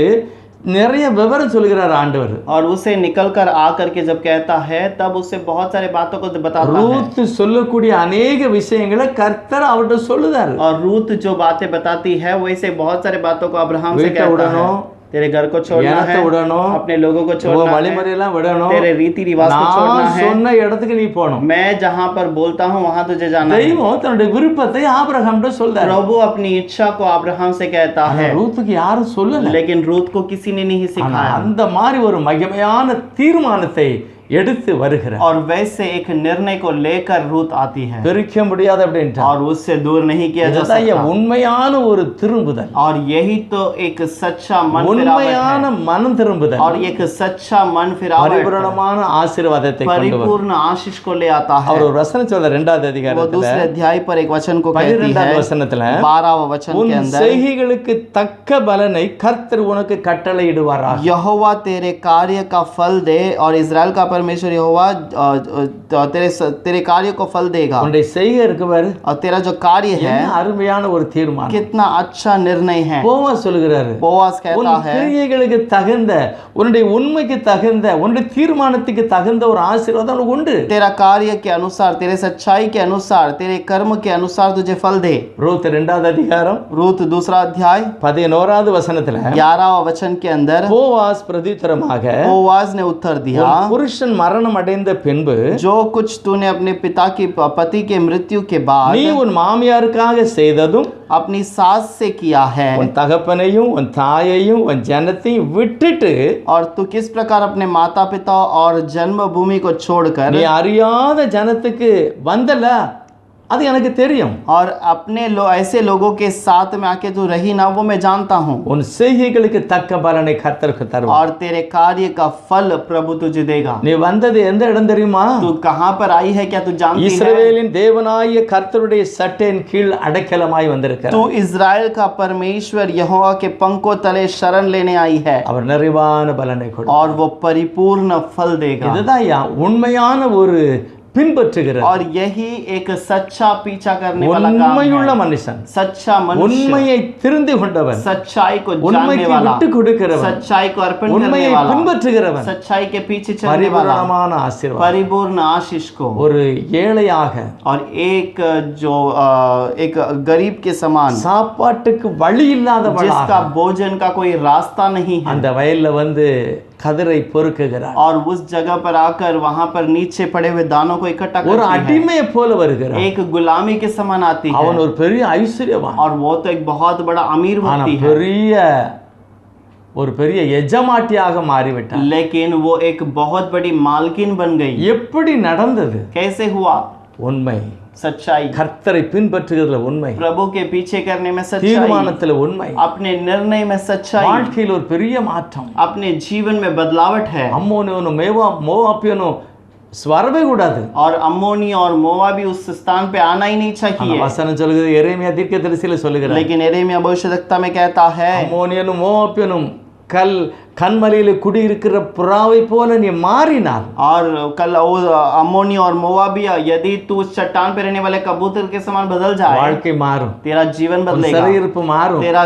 நிறைய விவரம் சொல்கிறார் ஆண்டவர். और उसे निकलकर आकर के जब कहता है तब उसे बहुत सारे बातों को बताता है। ரூத் சொல்லக்கூடிய अनेक விஷயங்களை கர்த்தர் அவர்கிட்ட சொல்லுதாரு. और रूत जो बातें बताती है वैसे बहुत सारे बातों को अब्राहम से வீட்டை कहता है, விடணும், तेरे घर को छोड़ना இடத்தை है, விடணும், अपने लोगों को உன் छोड़ना है, வழிமுறையெல்லாம் விடணும், तेरे रीति रिवाज को छोड़ना நான் है, சொன்ன இடத்துக்கு நீ போகணும். मैं जहाँ पर बोलता हूँ वहाँ तुझे जाना है। தெய்வம் தன்னுடைய விருப்பத்தை ஆபிரகாம்கிட்ட சொல்றாரு. प्रभु अपनी इच्छा को अब्राहम से कहता ஆனா है, ரூத்துக்கு யாரும் சொல்லல. लेकिन रूत को किसी ने नहीं ஆனா सिखाया। அந்த மாதிரி ஒரு மகிமையான தீர்மானத்தை எடுத்து வருகிறார். और वैसे एक निर्णय को लेकर रूत आती है, பிரிக்க முடியாது அப்படின்றார். और उससे दूर नहीं किया जा இதுதான் सकता। உண்மையான ஒரு திரும்புதல், और यही तो एक सच्चा मन फिरावट உண்மையான है, மனம் திரும்புதல், और एक सच्चा मन फिरावट பரிபூரணமான ஆசீர்வாதத்தை கொண்டு வரும். परिपूर्ण आशीष को ले आता है। அவர் ஒரு வசனம் சொல்ற 2வது वो அதிகாரத்துல दूसरे अध्याय पर एक वचन को कहती 12வது है, வசனத்துல 12वां वचन உன் के अंदर, செய்கைகளுக்கு தக்க பலனை கர்த்தர் உனக்கு கட்டளையிடுவாராக. यहोवा तेरे कार्य का फल दे और इजराइल का परमेश्वर यहोवा तेरे कार्य को फल देगा உன்னுடைய செய்கை இருக்கு பாரு, और तेरा जो कार्य है என்ன அருமையான ஒரு தீர்மானம். कितना अच्छा निर्णय है। போவாஸ் சொல்லுகிறாரு, बोआज உன் कहता है கிரியைகளுக்கு தகுந்த, உன்னுடைய உண்மைக்கு தகுந்த, உன்னுடைய தீர்மானத்துக்கு தகுந்த ஒரு ஆசீர்வாதம் உனக்கு உண்டு. तेरा कार्य के अनुसार, तेरे सच्चाई के अनुसार, तेरे कर्म के अनुसार तुझे फल दे। ரூத் 2வது அதிகாரம் रूत 2 अध्याय 11வது वचனத்துல 11वां वचन के अंदर போவாஸ் பிரதியுத்தரமாக, बोआज ने उत्तर दिया, உன் புருஷன் மரணம் அடைந்த பின்பு जो कुछ तूने अपने पति के मृत्यु के நீ बाद உன் மாமியாருக்காக செய்ததும், अपनी सास से किया है உன் தகப்பனையும் உன் தாயையும் உன் ஜனத்தையும் விட்டுட்டு और तू किस प्रकार अपने माता पिता और जन्मभूमि को छोड़कर நீ அறியாத ஜனத்துக்கு வந்தல, அது எனக்கு தெரியும். और अपने ऐसे लोगों के साथ में आके तू रही ना, वो मैं जानता हूँ। உன் செய்கைகளுக்கு தக்க பலனை கர்த்தருக்கு தருவார். और तेरे कार्य का फल प्रभु तुझे देगा। நீ वंदது எந்த இடம் தெரியுமா? तू कहाँ पर आई है क्या तू जानती है? இஸ்ரவேலின் தேவனாகிய கர்த்தருடைய சட்டையின் கீழ் அடைக்கலமாய் வந்திருக்கிறார். तू इज़राइल का परमेश्वर यहोवा के पंखों तले शरण लेने आई है அவர் நிறைவான பலனை கொடுப்பார். और वो परिपूर्ण फल देगा। இதுதான் உண்மையான ஒரு பின்பற்றுகிறது. और यही एक सच्चा पीछा करने वाला काम உண்மையுள்ள है। மனுஷன், सच्चा मनुष्य, உண்மையை தெரிந்து கொண்டவன், सच्चाई को जानने உண்மைக்கு वाला, விட்டு கொடுக்கிறவன், सच्चाई को अर्पण करने உண்மையை वाला, பின்பற்றுகிறவன், सच्चाई के पीछे चलने वाला, பரிபூரணமான ஆசீர்வாதம். परिपूर्ण आशीष को। ஒரு ஏழையாக, और एक जो एक गरीब के समान, சாப்பாட்டுக்கு வழி இல்லாதவளாக, जिसका भोजन का कोई रास्ता नहीं है, அந்த வயல்ல வந்து கதிரை பொறுக்குகிறார். और उस जगह पर आकर वहां पर नीचे पड़े हुए दानों को इकट्ठा ஒரு करती है। அடிமையை போல வருகிறார். एक गुलामी के समान आती है। அவன் ஒரு பெரிய ஐஸ்வர்யவான், और वो तो एक बहुत बड़ा अमीर ஆனா व्यक्ति है, ஒரு பெரிய எஜமாட்டியாக மாறிவிட்டார். लेकिन वो एक बहुत बड़ी मालकिन बन गई। எப்படி நடந்தது? कैसे हुआ? உண்மை, सच्चाई, கர்த்தரை பின்பற்றுகிறதுல உண்மை, प्रभु के पीछे करने में सच्चाई, தீர்மானத்துல உண்மை, अपने निर्णय में सच्चाई, வாழ்க்கையில் ஒரு பெரிய மாற்றம். अपने जीवन में बदलावट है। அம்மோனியனும் மோவாபியனும் வரவே கூடாது. और अम्मोनी और मोवाबी उस स्थान पे आना ही नहीं ஆனா चाहिए। வசனம் சொல்லுகிறது, எரேமியா தீர்க்கதரிசியில சொல்லுகிறார், लेकिन यिर्मयाह भविष्यद्वक्ता में कहता है, அம்மோனியனும் மோவாபியனும் கண்மலையில குடியிருக்கிற புறாவை போல நீ மாறினார். और कल अम्मोनी और मोवाबिया, यदि तू उस चट्टान पे रहने वाले कबूतर के समान बदल जाए, வாழ்க்கை மாறும், तेरा जीवन बदलेगा, சிறையிருப்பு மாறும். तेरा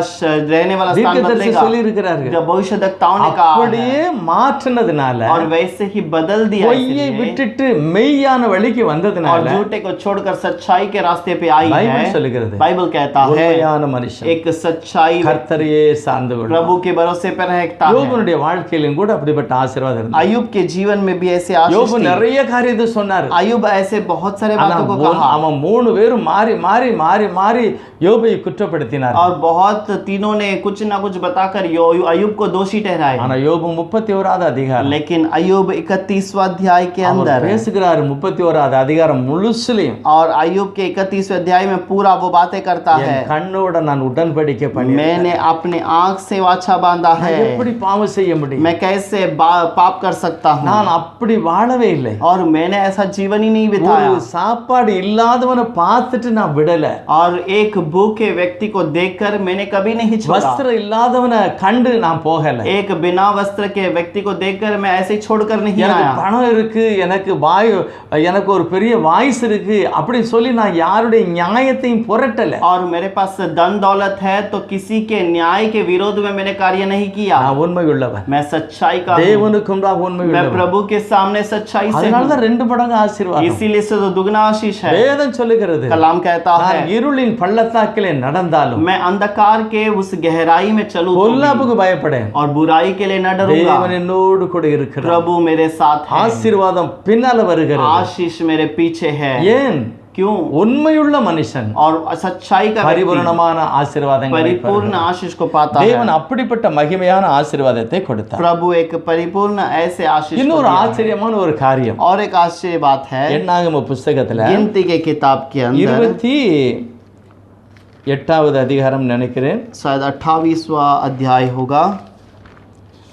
रहने वाला स्थान தீர்க்கதரிசி बदलेगा। சொல்லி இருக்கிறார்கள். जब भविष्यद्वक्ताओं ने कहा है, அப்படியே மாற்றினதுனால, और वैसे ही बदल दिया, பொய்யை इसलिए, விட்டுட்டு மெய்யான வழிக்கு और வந்ததுனால झूठे को छोड़कर सच्चाई के रास्ते पे आई பைபிள் है। சொல்லுகிறது, बाइबल कहता है உண்மையான மனுஷன் एक सच्चाई கர்த்தரையே சார்ந்து கொள்வான். प्रभु के भरोसे पर रहता है। யோபனுடைய வாழ்க்கையிலும் கூட அப்படிப்பட்ட ஆசீர்வாதம் இருந்தது. अयुब के जीवन में भी ऐसे आशीष யோபு थी। நிறைய காரியத்தை சொன்னார். अयुब ऐसे बहुत सारे ஆனா बातों को कहा, அவன் 3 பேரும் மாறி மாறி மாறி மாறி யோபை குற்றப்படுத்தினார். और बहुत तीनों ने कुछ ना कुछ बताकर अयुब को दोषी ठहराए। ஆனா யோபு 31வது அதிகாரம், लेकिन अयुब 31वां अध्याय के அவர் अंदर, பேசுகிறார் 31வது அதிகாரம் முழுசுலயும், और अयुब के 31वें अध्याय में पूरा वो बातें करता है, என் கண்ணோட நான் உடன்படிக்கை பண்ணி मैंने अपने आंख से वाचा बांधा है, எப்படி பாவம் செய்ய முடியும்? मैं कैसे पाप कर सकता हूँ? நான் அப்படி வாழவே இல்லை. और मैंने ऐसा जीवन ही नहीं बिताया। ஒரு சாப்பாடு இல்லாதவனை பார்த்துட்டு நான் விடல, और एक भूखे व्यक्ति को देखकर मैंने कभी नहीं छोड़ा। வஸ்திரம் இல்லாதவனை கண்டு நான் போகல, एक बिना वस्त्र के व्यक्ति को देखकर मैं ऐसे ही छोड़कर नहीं எனக்கு आया। பணம் இருக்கு, எனக்கு ஒரு பெரிய வாய்ஸ் இருக்கு அப்படி சொல்லி நான் யாருடைய நியாயத்தையும் புரட்டல. और मेरे पास धन दौलत है तो किसी के न्याय के विरोध में मैंने कार्य नहीं किया। நான் உண்மை உள்ளவன், मैं सच्चाई का हूँ। தேவனுக்கு முன்பாக உண்மை मैं உள்ளவன். प्रभु के सामने सच्चाई से அதனால हूँ। தான் 2 மடங்கு ஆசீர்வாதம். इसीलिए से तो दुगना आशीष है। வேதம் சொல்லுகிறது, कलाम कहता நான் है, இருளின் பள்ளத்தாக்கிலே நடந்தாலும் मैं अंधकार के उस गहराई में चलूं तो भी, பொல்லாப்புக்கு பயப்படேன், और बुराई के लिए न डरूंगा। தேவன் என்னோடு கூட இருக்கிறார். प्रभु मेरे साथ है। ஆசீர்வாதம் பின்னால வருகிறது. आशीष मेरे पीछे है। ஏன்? क्यों? உண்மையுள்ள மனுஷன் और सच्चाई का व्यक्ति பரிபூரணமான ஆசீர்வாதங்களை परिपूर्ण आशीष को पाता है। தேவன் அப்படிப்பட்ட மகிமையான ஆசீர்வாதத்தை கொடுத்தார். प्रभु एक परिपूर्ण ऐसे आशीष को இன்னொரு दिया है। ஆச்சரியமான ஒரு காரியம், और एक आश्चर्य बात है, என்னாகம புத்தகத்துல गिनती के किताब के अंदर 28வது அதிகாரம் நினைக்கிறேன், शायद 28वां अध्याय होगा,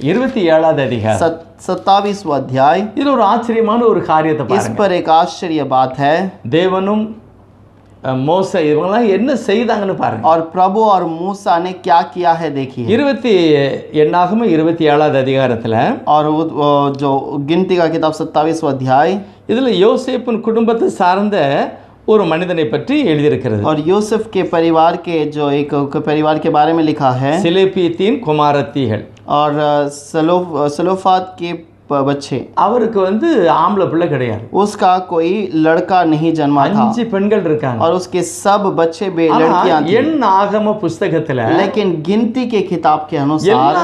27வது அதிகாரம், 27वां अध्याय। இதுல ஒரு ஆச்சரியமான ஒரு காரியத்தை इस பாருங்க. पर एक आश्चर्य बात है, தேவனும் மோசே இவங்கெல்லாம் என்ன செய்தாங்கன்னு பாருங்க. और प्रभु और मूसा ने क्या किया है देखिए. எண்ணாகமம் 27வது அதிகாரத்துல और वो जो गिनती का किताब 27वां अध्याय, இதுல யோசேப்பின் குடும்பத்தை சார்ந்த ஒரு மனிதனை பற்றி எழுதியிருக்கிறது. और यूसुफ के परिवार के जो एक परिवार के बारे में लिखा है. சிலேப்பியத்தின் குமாரத்திகள் और सलोफात के बच्चे. அவருக்கு ஆம்பளை பிள்ளை கிடையாது. उसका कोई लड़का नहीं जन्मा था. 5 பெண்கள் இருக்காங்க. और उसके सब बच्चे लड़कियां थी. எண்ணாகம புஸ்தகத்துல लेकिन गिनती के किताब के अनुसार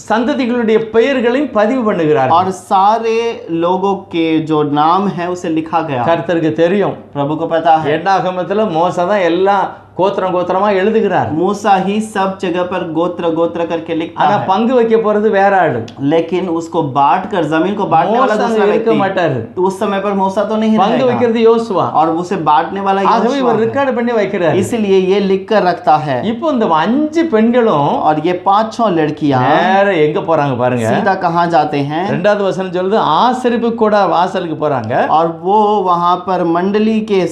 சந்ததிகளுடைய பெயர்களையும் பதிவு பண்ணுகிறார். और सारे लोगों के जो नाम है उसे लिखा गया. கர்த்தருக்கு தெரியும், प्रभु को पता है. எண்ணாகமத்துல மோசே தான் எல்லாம் கோத்திரம் கோத்திரமா எழுதுகிறார். मूसा ही सब जगह पर गोत्र गोत्र करके लिखता ஆனா है. பங்கு வைக்க போறது வேற ஆளு. लेकिन उसको बांट कर जमीन को बांटने वाला दूसरा இருக்க व्यक्ति. மாட்டாரு. तो उस समय पर मूसा तो नहीं பங்கு रहेगा. வைக்கிறது யோசுவா. और उसे बांटने वाला ஆகவே यहोशू இவர் है. ரெக்கார்ட் பண்ணி வைக்கிறார். इसलिए ये लिख कर रखता है. இப்போ இந்த 5 பெண்களும் और ये 5 लड़कियां வேற எங்க போறாங்க பாருங்க. सीधा कहाँ जाते हैं. 2வது வசனம் சொல்லுது ஆசரிப்பு கூட வாசலுக்கு போறாங்க. और वो वहां पर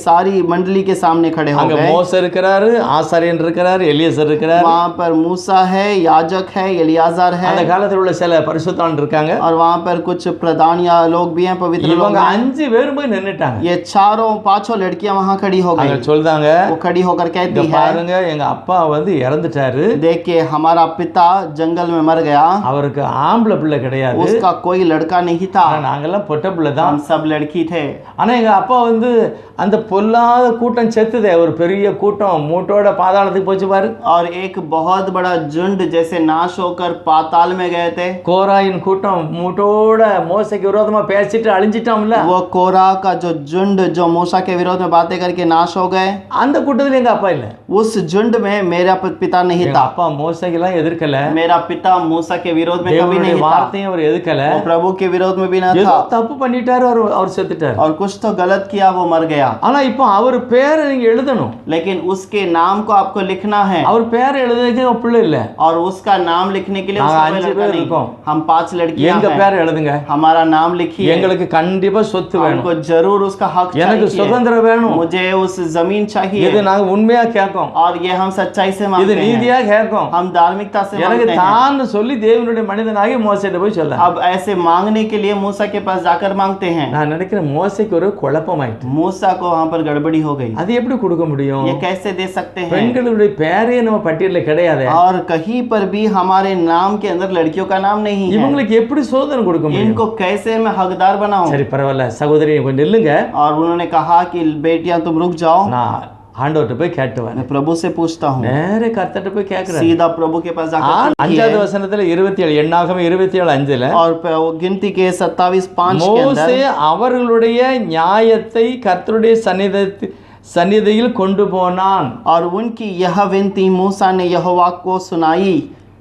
सारी मंडली के सामने खड़े हो அங்க गए. மோசே இருக்கிறாரு, ஆசாரியன் இருக்கிறாரு, எலியாசர் இருக்கிறாரு. वहां पर मूसा है, याजक है, एलियाजर है. அந்த காலத்துல உள்ள சில பரிசுத்தவான் இருக்காங்க. और वहां पर कुछ प्रधान या लोग भी हैं, पवित्र लोग இவங்க हैं. 5 பேரும் போய் நின்னுட்டாங்க. ये 5 लड़कियां वहां खड़ी हो அங்க गई. சொல்றாங்க, वो खड़ी होकर कहती இங்க है, பாருங்க எங்க அப்பா இறந்துட்டாரு. देखिए हमारा पिता जंगल में मर गया. அவருக்கு ஆம்பளை பிள்ளை கிடையாது. उसका कोई लड़का नहीं था. நாங்கெல்லாம் பொட்ட பிள்ளை தான். हम सब लड़की थे. ஆனா எங்க அப்பா அந்த பொல்லாத கூட்டம் செத்துதே, ஒரு பெரிய கூட்டம் மூட்டோட பாதாளத்துக்கு போச்சு பாரு. और एक बहुत बड़ा झुंड जैसे नाश होकर पाताल में गए थे. கோராயின் கூட்டம் மூட்டோட மோசேக்கு விரோதமா பேசிட்டு அழிஞ்சிட்டோம்ல. वो कोरा का जो झुंड जो मूसा के विरोध में बातें करके नाश हो गए. அந்த கூட்டத்துல எங்க அப்பா இல்ல. उस झुंड में मेरा पिता नहीं எங்க था. அப்பா மோசேக்கெல்லாம் எதிர்க்கல. मेरा पिता मूसा के विरोध में कभी नहीं था. வார்த்தையும் அவர் எதிர்க்கல. वो प्रभु के विरोध में भी न ஏதோ था. தப்பு பண்ணிட்டாரு, அவர் செத்துட்டாரு. और कुछ तो गलत किया, वो मर गया. ஆனா இப்போ அவர் பேரை நீங்க எழுதணும். लेकिन उसके नाम को आपको लिखना है. அவர் பேரை எழுதுறதுக்கு ஒரு பிள்ளை இல்ல. और उसका नाम लिखने के लिए நாங்க उसका 5 लड़का பேர் नहीं. இருக்கோம். हम 5 लड़कियां எங்க हैं. பேரை எழுதுங்க. हमारा नाम लिखिए. எங்களுக்கு கண்டிப்பா சொத்து வேணும். हमको जरूर उसका हक எனக்கு चाहिए. சுதந்திரம் வேணும். मुझे उस जमीन चाहिए. இது நாங்க உண்மையா கேட்கோம். और ये हम सच्चाई से இது मांगते हैं. நீதியா கேட்கும். हम धार्मिकता से எனக்கு मांगते हैं. தான் சொல்லி தேவனுடைய மனிதனாகி மோசேட்ட போய் சொல்ல. अब ऐसे मांगने के लिए मूसा के पास जाकर मांगते हैं. நான் நினைக்கிறேன் மோசேக்கு ஒரு குழப்பமாயிட்டு. मूसा को वहां पर गड़बड़ी हो गई. அது எப்படி கொடுக்க முடியும்? ये कैसे दे सकते हैं? பெண்களுடைய பேரே நம்ம பட்டியல்ல கிடையாது. और कहीं पर भी हमारे नाम के अंदर लड़कियों का नाम नहीं है. இவங்களுக்கு எப்படி சோதனை கொடுக்க முடியும்? इनको कैसे मैं हकदार बनाऊं? சரி பரவாயில்ல சகோதரி கொஞ்சம் நில்லுங்க. और उन्होंने कहा कि बेटियां तुम रुक जाओ. நான் ஆண்டவர்ட்ட போய் கேட்டு வரேன். मैं प्रभु से पूछता हूं. நேரே கர்த்தர்ட்ட போய் கேக்குறேன். सीधा प्रभु के पास जाकर 5வது வசனத்துல 27 எண்ணாகமம் 27:5ல और गिनती के 27:5 के अंदर மோசே அவர்களுடைய நியாயத்தை கர்த்தருடைய சந்நிதியில் கொண்டு போனான். और उनकी यह विनती मूसा ने यहोवा को सुनाई.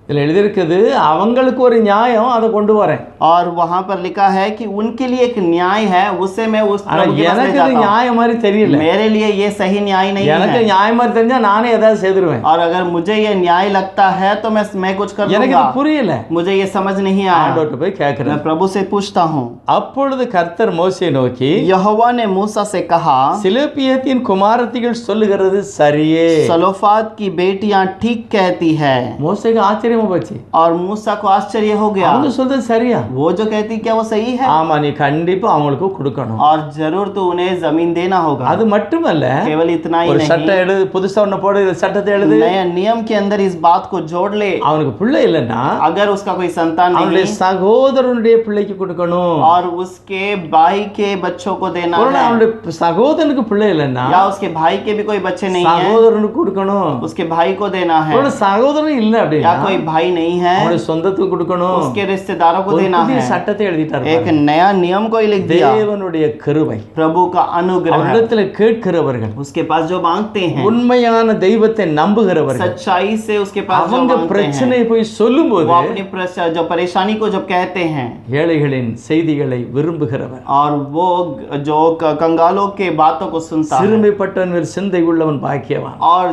இதுல எழுதியிருக்குது அவங்களுக்கு ஒரு நியாயம், அதை கொண்டு வரேன். और वहां पर लिखा है कि उनके लिए एक न्याय है, उससे मैं उस ஆனா प्रभु के पास ले எனக்கு இது जाता हूं. நியாயம் மாதிரி தெரியல. मेरे लिए ये सही न्याय नहीं எனக்கு है. நியாயம் மாதிரி தெரிஞ்சா நானே ஏதாவது செய்திருவேன். और अगर मुझे ये न्याय लगता है तो मैं कुछ कर எனக்கு लूंगा. இது புரியல. मुझे ये समझ नहीं आया. ஆண்டவர்ட்ட போய் मैं கேக்குறேன். प्रभु से पूछता हूँ. அப்பொழுது கர்த்தர் மோசேயை நோக்கி यहोवा ने मूसा से कहा, சிலேப்பியத்தின் குமாரத்திகள் சொல்லுகிறது சரியே. सलोफात की बेटियां ठीक कहती है. மோசேக்கு ஆச்சரியமா போச்சு. और मूसा को आश्चर्य हो गया. அவங்க சொல்றது சரியா? वो जो कहती क्या वो सही है? ஆமா நீ கண்டிப்பா அவங்களுக்கு கொடுக்கணும். और जरूर तो उन्हें जमीन देना होगा. அது மட்டுமல்ல, केवल इतना ही ஒரு नहीं, சட்டம் எழுது, புதுசா ஒண்ணு போடு, இந்த சட்டத்தை எழுது. नया नियम के अंदर इस बात को जोड़ ले. அவனுக்கு பிள்ளை இல்லைன்னா अगर उसका कोई संतान அவனுடைய नहीं சகோதரனுடைய பிள்ளைக்கு கொடுக்கணும். और उसके भाई के बच्चों को देना ஒருவேளை है. அவனுடைய சகோதரனுக்கு பிள்ளை இல்லைன்னா या उसके भाई के भी कोई बच्चे नहीं है, சகோதரனுக்கு கொடுக்கணும். उसके भाई को देना है. ஒருவேளை சகோதரன் இல்ல या அப்படின்னா कोई भाई नहीं है, அவனுடைய சொந்தத்துக்கு கொடுக்கணும். उसके रिश्तेदारों को ஒரு देना புதிய है. சட்டத்தை எழுதிட்டாரு. एक नया नियम को ही लिख दिया. தேவனுடைய கிருபை, प्रभु का अनुग्रह, அவரிடத்துல கேட்கிறவர்கள், उसके पास जो मांगते हैं, உண்மையான தெய்வத்தை நம்புகிறவர்கள், सच्चाई से उसके पास जो அவங்க मांगते हैं, பிரச்சனையை போய் சொல்லும்போது वो अपनी जो परेशानी को जब कहते हैं, ஏழைகளின் செய்திகளை விரும்புகிறவர், और वो जो कंगालों के बातों को सुनता है, சிறுமைப்பட்டவன் சிந்தை உள்ளவன் பாக்கியவான். और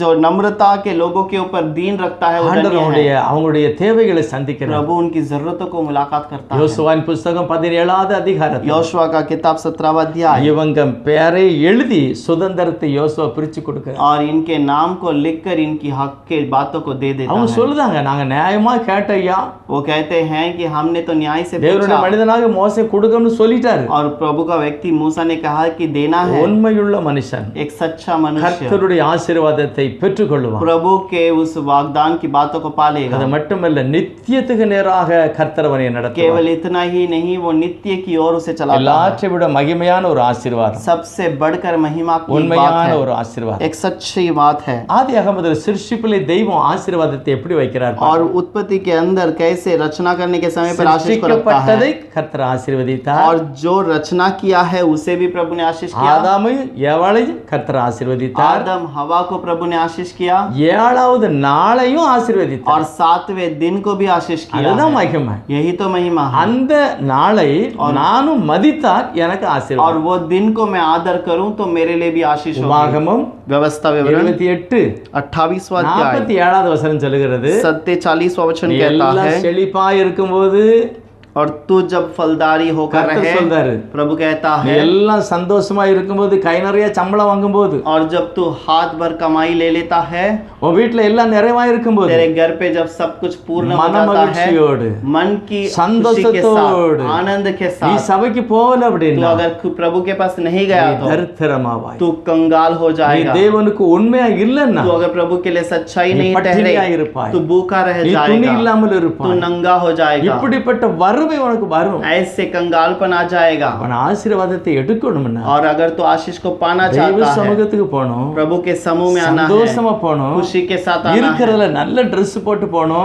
जो नम्रता के लोगों के ऊपर दीन रखता है वो ஆண்டவர் அவங்களுடைய தேவைகளை சந்திக்கிறார். प्रभु उनकी जरूरतों को मुलाकात करता है। யோசுவாவின் புஸ்தகம் 17வது அதிகாரத்தில் योशुआ का किताब 17वां अध्याय, இவங்க பேரை எழுதி சுதந்திரத்தை யோசுவா பிரிச்சு கொடுக்கிறார். और इनके नाम को लिखकर इनकी हक के बातों को दे देता அவங்க है। சொல்லுதாங்க, நாங்க நியாயமா கேட்டையா, वो कहते हैं कि हमने तो न्याय से தேவனுடைய पूछा, மனிதனாக மோசே கொடுக்கணும்னு சொல்லிட்டாரு. और प्रभु का व्यक्ति मूसा ने कहा कि देना है। உண்மையுள்ள மனுஷன் एक सच्चा मनुष्य கர்த்தருடைய ஆசீர்வாதத்தை பெற்றுக்கொள்வான். प्रभु के उस वाग्दान की बातों को पालेगा। அது மட்டுமல்ல, நித்தியத்துக்கு நேராக கர்த்தரவனை நடத்துவார். केवल इतना ही नहीं, वो नित्य की ओर उसे चलाता है। எல்லாற்றை விட மகிமையான ஒரு ஆசீர்வாதம், सबसे बढ़कर महिमा की बात உண்மையான है, ஒரு ஆசீர்வாதம். एक सच्ची बात है। ஆதியாகமத்தில் சிருஷ்டிப்பிலே தெய்வம் ஆசீர்வாதத்தை எப்படி வைக்கிறார்? और उत्पत्ति के अंदर कैसे रचना करने के समय पर आशीष को रखता है, சிருஷ்டிக்கப்பட்டதை கர்த்தர் ஆசீர்வதித்தார். और जो रचना किया है उसे भी प्रभु ने आशीष किया। ஆதாமையும் ஏவாளையும் கர்த்தர் ஆசீர்வதித்தார். आदम हवा को प्रभु ने आशीष किया, ஏழாவது நாளையும் ஆசீர்வதித்தார். और 7वें दिन को भी आशीष किया அதுதான் है। மகிமை. यही तो महिमा है। அந்த நாளை நானும் மதித்தார், எனக்கு और ஆசீர்வாதம். वो दिन को मैं आदर करूं तो मेरे लिए भी आशीष होगी। உபாகமம் व्यवस्था विवरण 28 28वां अध्याय 47வது வசனம் சொல்லுகிறது, 47वां वचन कहता எல்லாம் है, செழிப்பா இருக்கும்போது और तू जब फलदारी होकर கர்த்தர் रहे, சொல்றாரு, प्रभु कहता நீ है, எல்லாம் சந்தோஷமா இருக்கும்போது, கை நிறைய சம்பளம் வாங்கும்போது, और जब तू हाथ भर कमाई ले लेता है, உன் வீட்டுல எல்லாம் நிறைவா இருக்கும்போது, तेरे घर पे जब सब कुछ पूर्ण हो जाता है, மனமகிழ்ச்சியோடு मन की खुशी के சந்தோஷத்தோடு साथ, आनंद के நீ साथ, சபைக்கு போகல तू அப்படின்னா अगर प्रभु के पास नहीं गया நீ तो தரித்திரமாவாய். तू कंगाल हो நீ जाएगा। தேவனுக்கு உண்மையா இல்லன்னா तू अगर प्रभु के लिए सच्चाई நீ नहीं பட்டினியா ठहरे, இருப்பாய். तू भूखा रह நீ துணி जाएगा, இல்லாமல் तू இருப்பாய். नंगा हो जाएगा, இப்படிப்பட்ட வறுமை உனக்கு வரும். ऐसे कंगालपन आ जाएगा। அவன் ஆசீர்வாதத்தை எடுக்கணும்னா और अगर तू आशीष को पाना தெய்வ चाहता है, சமூகத்துக்கு போகணும், प्रभु के समूह में आना है, சந்தோஷமா போகணும், खुशी के साथ आना है, இருக்கிறதுல நல்ல Dress போட்டு போகணும்,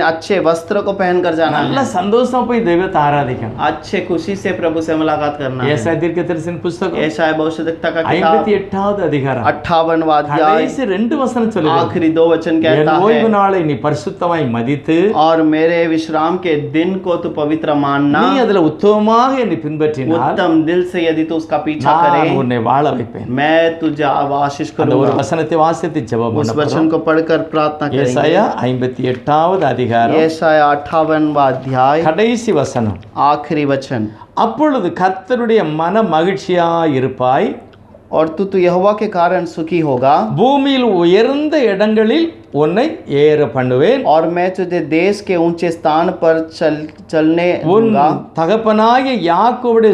अच्छे वस्त्र को पहन कर जाना நல்ல है, சந்தோஷமா போய் தெய்வத்தை ஆராதிக்கணும். अच्छे खुशी से प्रभु से मुलाकात करना है। ஏசாயா தீர்க்கதரிசியின் புஸ்தகம் यशायाह भविष्यद्वक्ता का किताब 58வது அதிகாரம் 58वां अध्याय கடைசி 2 வசனம் சொல்லுது, आखिरी 2 वचन என் कहता ஓய்வு है, நாளை நீ பரிசுத்தமாய் மதித்து और मेरे विश्राम के दिन को तू पवित्र मानना, நீ அதுல உத்தமமாக என்னை பின்பற்றினால் उत्तम दिल से यदि तू उसका पीछा நான் करे, உன்னை வாழ வைப்பேன். मैं तुझे आशीष அந்த ஒரு करूंगा। வசனத்தை வாசித்து ஜெபம் उस பண்ண वचन को पढ़कर प्रार्थना करेंगे। ஏசாயா 58வது அதிகாரம் यशायाह 58वां अध्याय கடைசி வசனம், आखिरी वचन, அப்பொழுது கர்த்தருடைய மன மகிழ்ச்சியாய் இருப்பாய், और तू यहोवा के कारण सुखी होगा, பூமியில் உயர்ந்த இடங்களில் உன்னை ஏற பண்ணுவேன், और मैं तुझे देश के ऊंचे स्थान पर चलने உன் दूंगा, தகப்பனாகிய யாக்கோபுடைய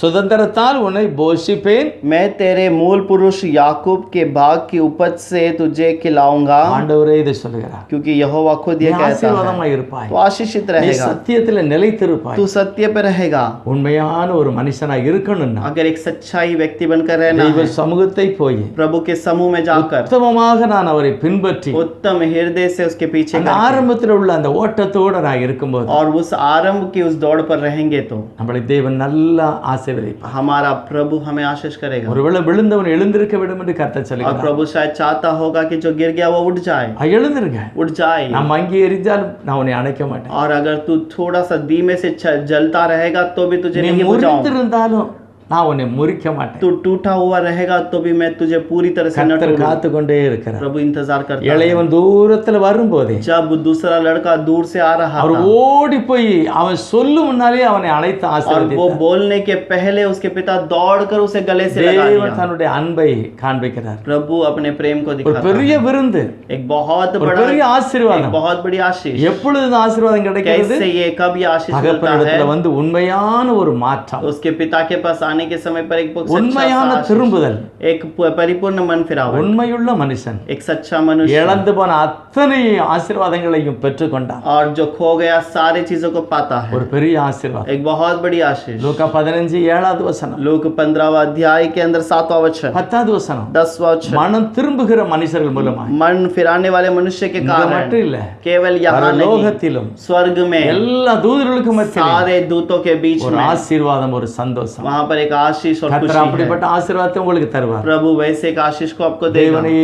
சுதந்திரத்தால் உன்னை போஷிப்பேன். मैं तेरे मूल पुरुष याकूब के भाग की उपज से तुझे खिलाऊंगा। ஆண்டவரே இதை சொல்லுகிறார். क्योंकि यहोवा खुद நீ ये कहता है, ஆசீர்வாதமாய் இருப்பாய், तू आशीषित நீ रहेगा, சத்தியத்தில் நிலைத்திருப்பாய். तू सत्य पे रहेगा। உண்மையான ஒரு மனுஷனாய் இருக்கணும்னா अगर एक सच्चाई व्यक्ति बनकर रहना தெய்வ है, சமூகத்தை போய் प्रभु के समूह में जाकर உத்தமமாக நான் அவரை பின்பற்றி उत्तम हृदय से उसके पीछे அந்த करके, ஆரம்பத்தில் உள்ள அந்த ஓட்டத்தோடு நான் இருக்கும்போது और उस आरंभ की उस दौड़ पर रहेंगे तो நம்மளை தேவன் நல்லா ஆசீர்வதிப்பார். हमारा प्रभु हमें आशीष करेगा। ஒருவேளை விழுந்தவன் எழுந்திருக்க வேண்டும் என்று கர்த்தர் और சொல்லுகிறார். प्रभु शायद चाहता होगा कि जो गिर गया वो उठ जाए, எழுந்திருங்க, उठ जाए। நம்ம அங்கே எரிஞ்சாலும் நான் உன்னை அணைக்க மாட்டேன். और अगर तू थोड़ा सा धीमे से जलता रहेगा तो भी तुझे நீ नहीं बुझाऊंगा, முறிந்திருந்தாலும் நான் உன்னை முறிக்க மாட்டேன். तू टूटा हुआ रहेगा तो भी मैं तुझे पूरी तरह से न கர்த்தர் तोड़ूं। காத்து கொண்டே இருக்கிறார். प्रभु इंतजार करता है। இளையவன் தூரத்துல வரும்போதே जब दूसरा लड़का दूर से आ रहा அவர் था, ஓடி போய் அவன் சொல்லும் முன்னாலே அவனை அழைத்து और वो ஆசீர்வதித்தார். बोलने के पहले उसके पिता दौड़कर उसे गले से लगा தேவன் लिया। தன்னுடைய அன்பை காண்பிக்கிறார். प्रभु अपने प्रेम को ஒரு दिखाता பெரிய है। விருந்து, एक बहुत ஒரு बड़ा, பெரிய एक ஆசீர்வாதம். बहुत बड़ी आशीष। எப்பொழுது இந்த ஆசீர்வாதம் கிடைக்கிறது? कैसे ये कब ये आशीष मिलता தகப்பனிடத்துல है? வந்து உண்மையான ஒரு மாற்றம், उसके पिता के पास आने के समय पर एक உண்மையான திரும்புதல், एक परिपूर्ण मन फिरावट, உண்மையுள்ள மனுஷன் एक सच्चा मनुष्य, இழந்து போன அத்தனை ஆசீர்வாதங்களையும் பெற்றுக்கொண்டான். और जो खो गया सारी चीजों को पाता है। ஒரு பெரிய ஆசீர்வாதம். एक बहुत बड़ी आशीष। லூக்கா 15:7வது வசனம், लूक 15वां अध्याय के अंदर 7वां वचन, 10வது வசனம், 10वां वचन, மனம் திரும்புகிற மனுஷர்கள் மூலமா मन फिराने वाले मनुष्य के இங்க कारण, மட்டும் இல்ல, केवल यहाँ नहीं, பரலோகத்திலும் स्वर्ग में எல்லா தூதர்களுக்கும் மத்தியிலும் सारे दूतों के बीच ஒரு में ஆசீர்வாதம், ஒரு சந்தோஷம். वहां पर एक आशीष और கர்த்தர் खुशी है। அப்படிப்பட்ட ஆசீர்வாதத்தை உங்களுக்கு தருவார். प्रभु वैसे एक आशीष को आपको देगा தேவனை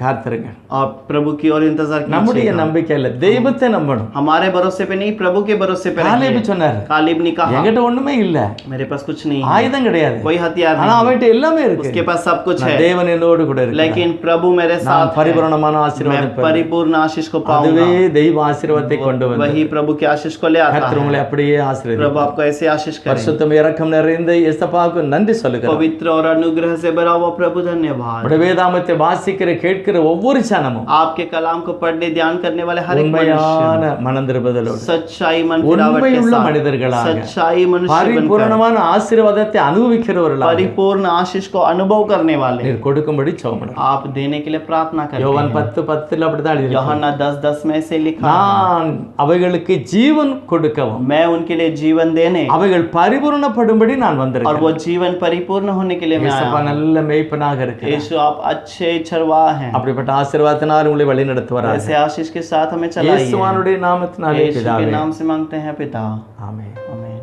காத்திருங்க. और प्रभु की ओर इंतजार நம்முடைய कीजिएगा। நம்பிக்கை இல்ல, தெய்வத்தை நம்பணும். हमारे भरोसे पे नहीं, प्रभु के भरोसे पे காலேப் रहिए। சொன்னாரு, कालिब ने कहा என்கிட்ட ஒண்ணுமே இல்ல, मेरे पास कुछ नहीं है, ஆயுதம் கிடையாது, कोई हथियार ஆனா नहीं, அவன்கிட்ட எல்லாமே இருக்கு. उसके पास सब कुछ है, தேவன் என்னோடு கூட இருக்கு. लेकिन प्रभु मेरे நான் साथ है, பரிபூரணமான मैं ஆசீர்வாதம் பெறுவேன். परिपूर्ण आशीष को அதுவே पाऊंगा। தெய்வ ஆசீர்வாதத்தை கொண்டு வந்து वही प्रभु के आशीष को ले आता கர்த்தர் है। உங்களை அப்படியே प्रभु ஆசீர்வதிப்பார். आपको ऐसे आशीष करे। பரிசுத்தம் இரக்கம் நிறைந்த இயேசுவுக்கு நன்றி சொல்லுகிறேன். पवित्र और अनुग्रह से भरा हुआ प्रभु धन्यवाद। உடைய வேதாமத்தை வாசிக்கிற கேட்கிற ஒவ்வொரு சனமும் आपके कलाम को पढ़ने ध्यान करने वाले हर एक உண்மையான मनुष्य மனந்திருப்பதலோடு सच्चाई मन फिरावट के உண்மையுள்ள साथ, மனிதர்களாக सच्चाई मनुष्य बनकर பரிபூரணமான ஆசீர்வாதத்தை அனுபவிக்கிறவர்களாக परिपूर्ण आशीष को अनुभव करने वाले நீர் கொடுக்கும்படி ஜெபம். आप देने के लिए प्रार्थना करते யோவான் हैं। 10:10 அப்படிதான் எழுதியிருக்கு. यूहन्ना 10:10 में से लिखा है, நான் அவைகளுக்கு ஜீவன் கொடுக்கவும் मैं उनके लिए जीवन देने அவைகள் பரிபூரணப்படும்படி நான் और வந்திருக்கிறேன். वो जीवन परिपूर्ण होने के लिए मैं आया இயேசுப்பா हूं। நல்ல மேய்ப்பனாக இருக்கிறார். यीशु आप अच्छे चरवाह हैं, அப்படிப்பட்ட ஆசீர்வாதத்தினால் உங்களை வழி நடத்துவாராக. ऐसे आशीष के साथ हमें चलाइए। இயேசுவானுடைய நாமத்தினாலே यीशु के பிதாவே. नाम से मांगते हैं पिता, ஆமென். आमीन।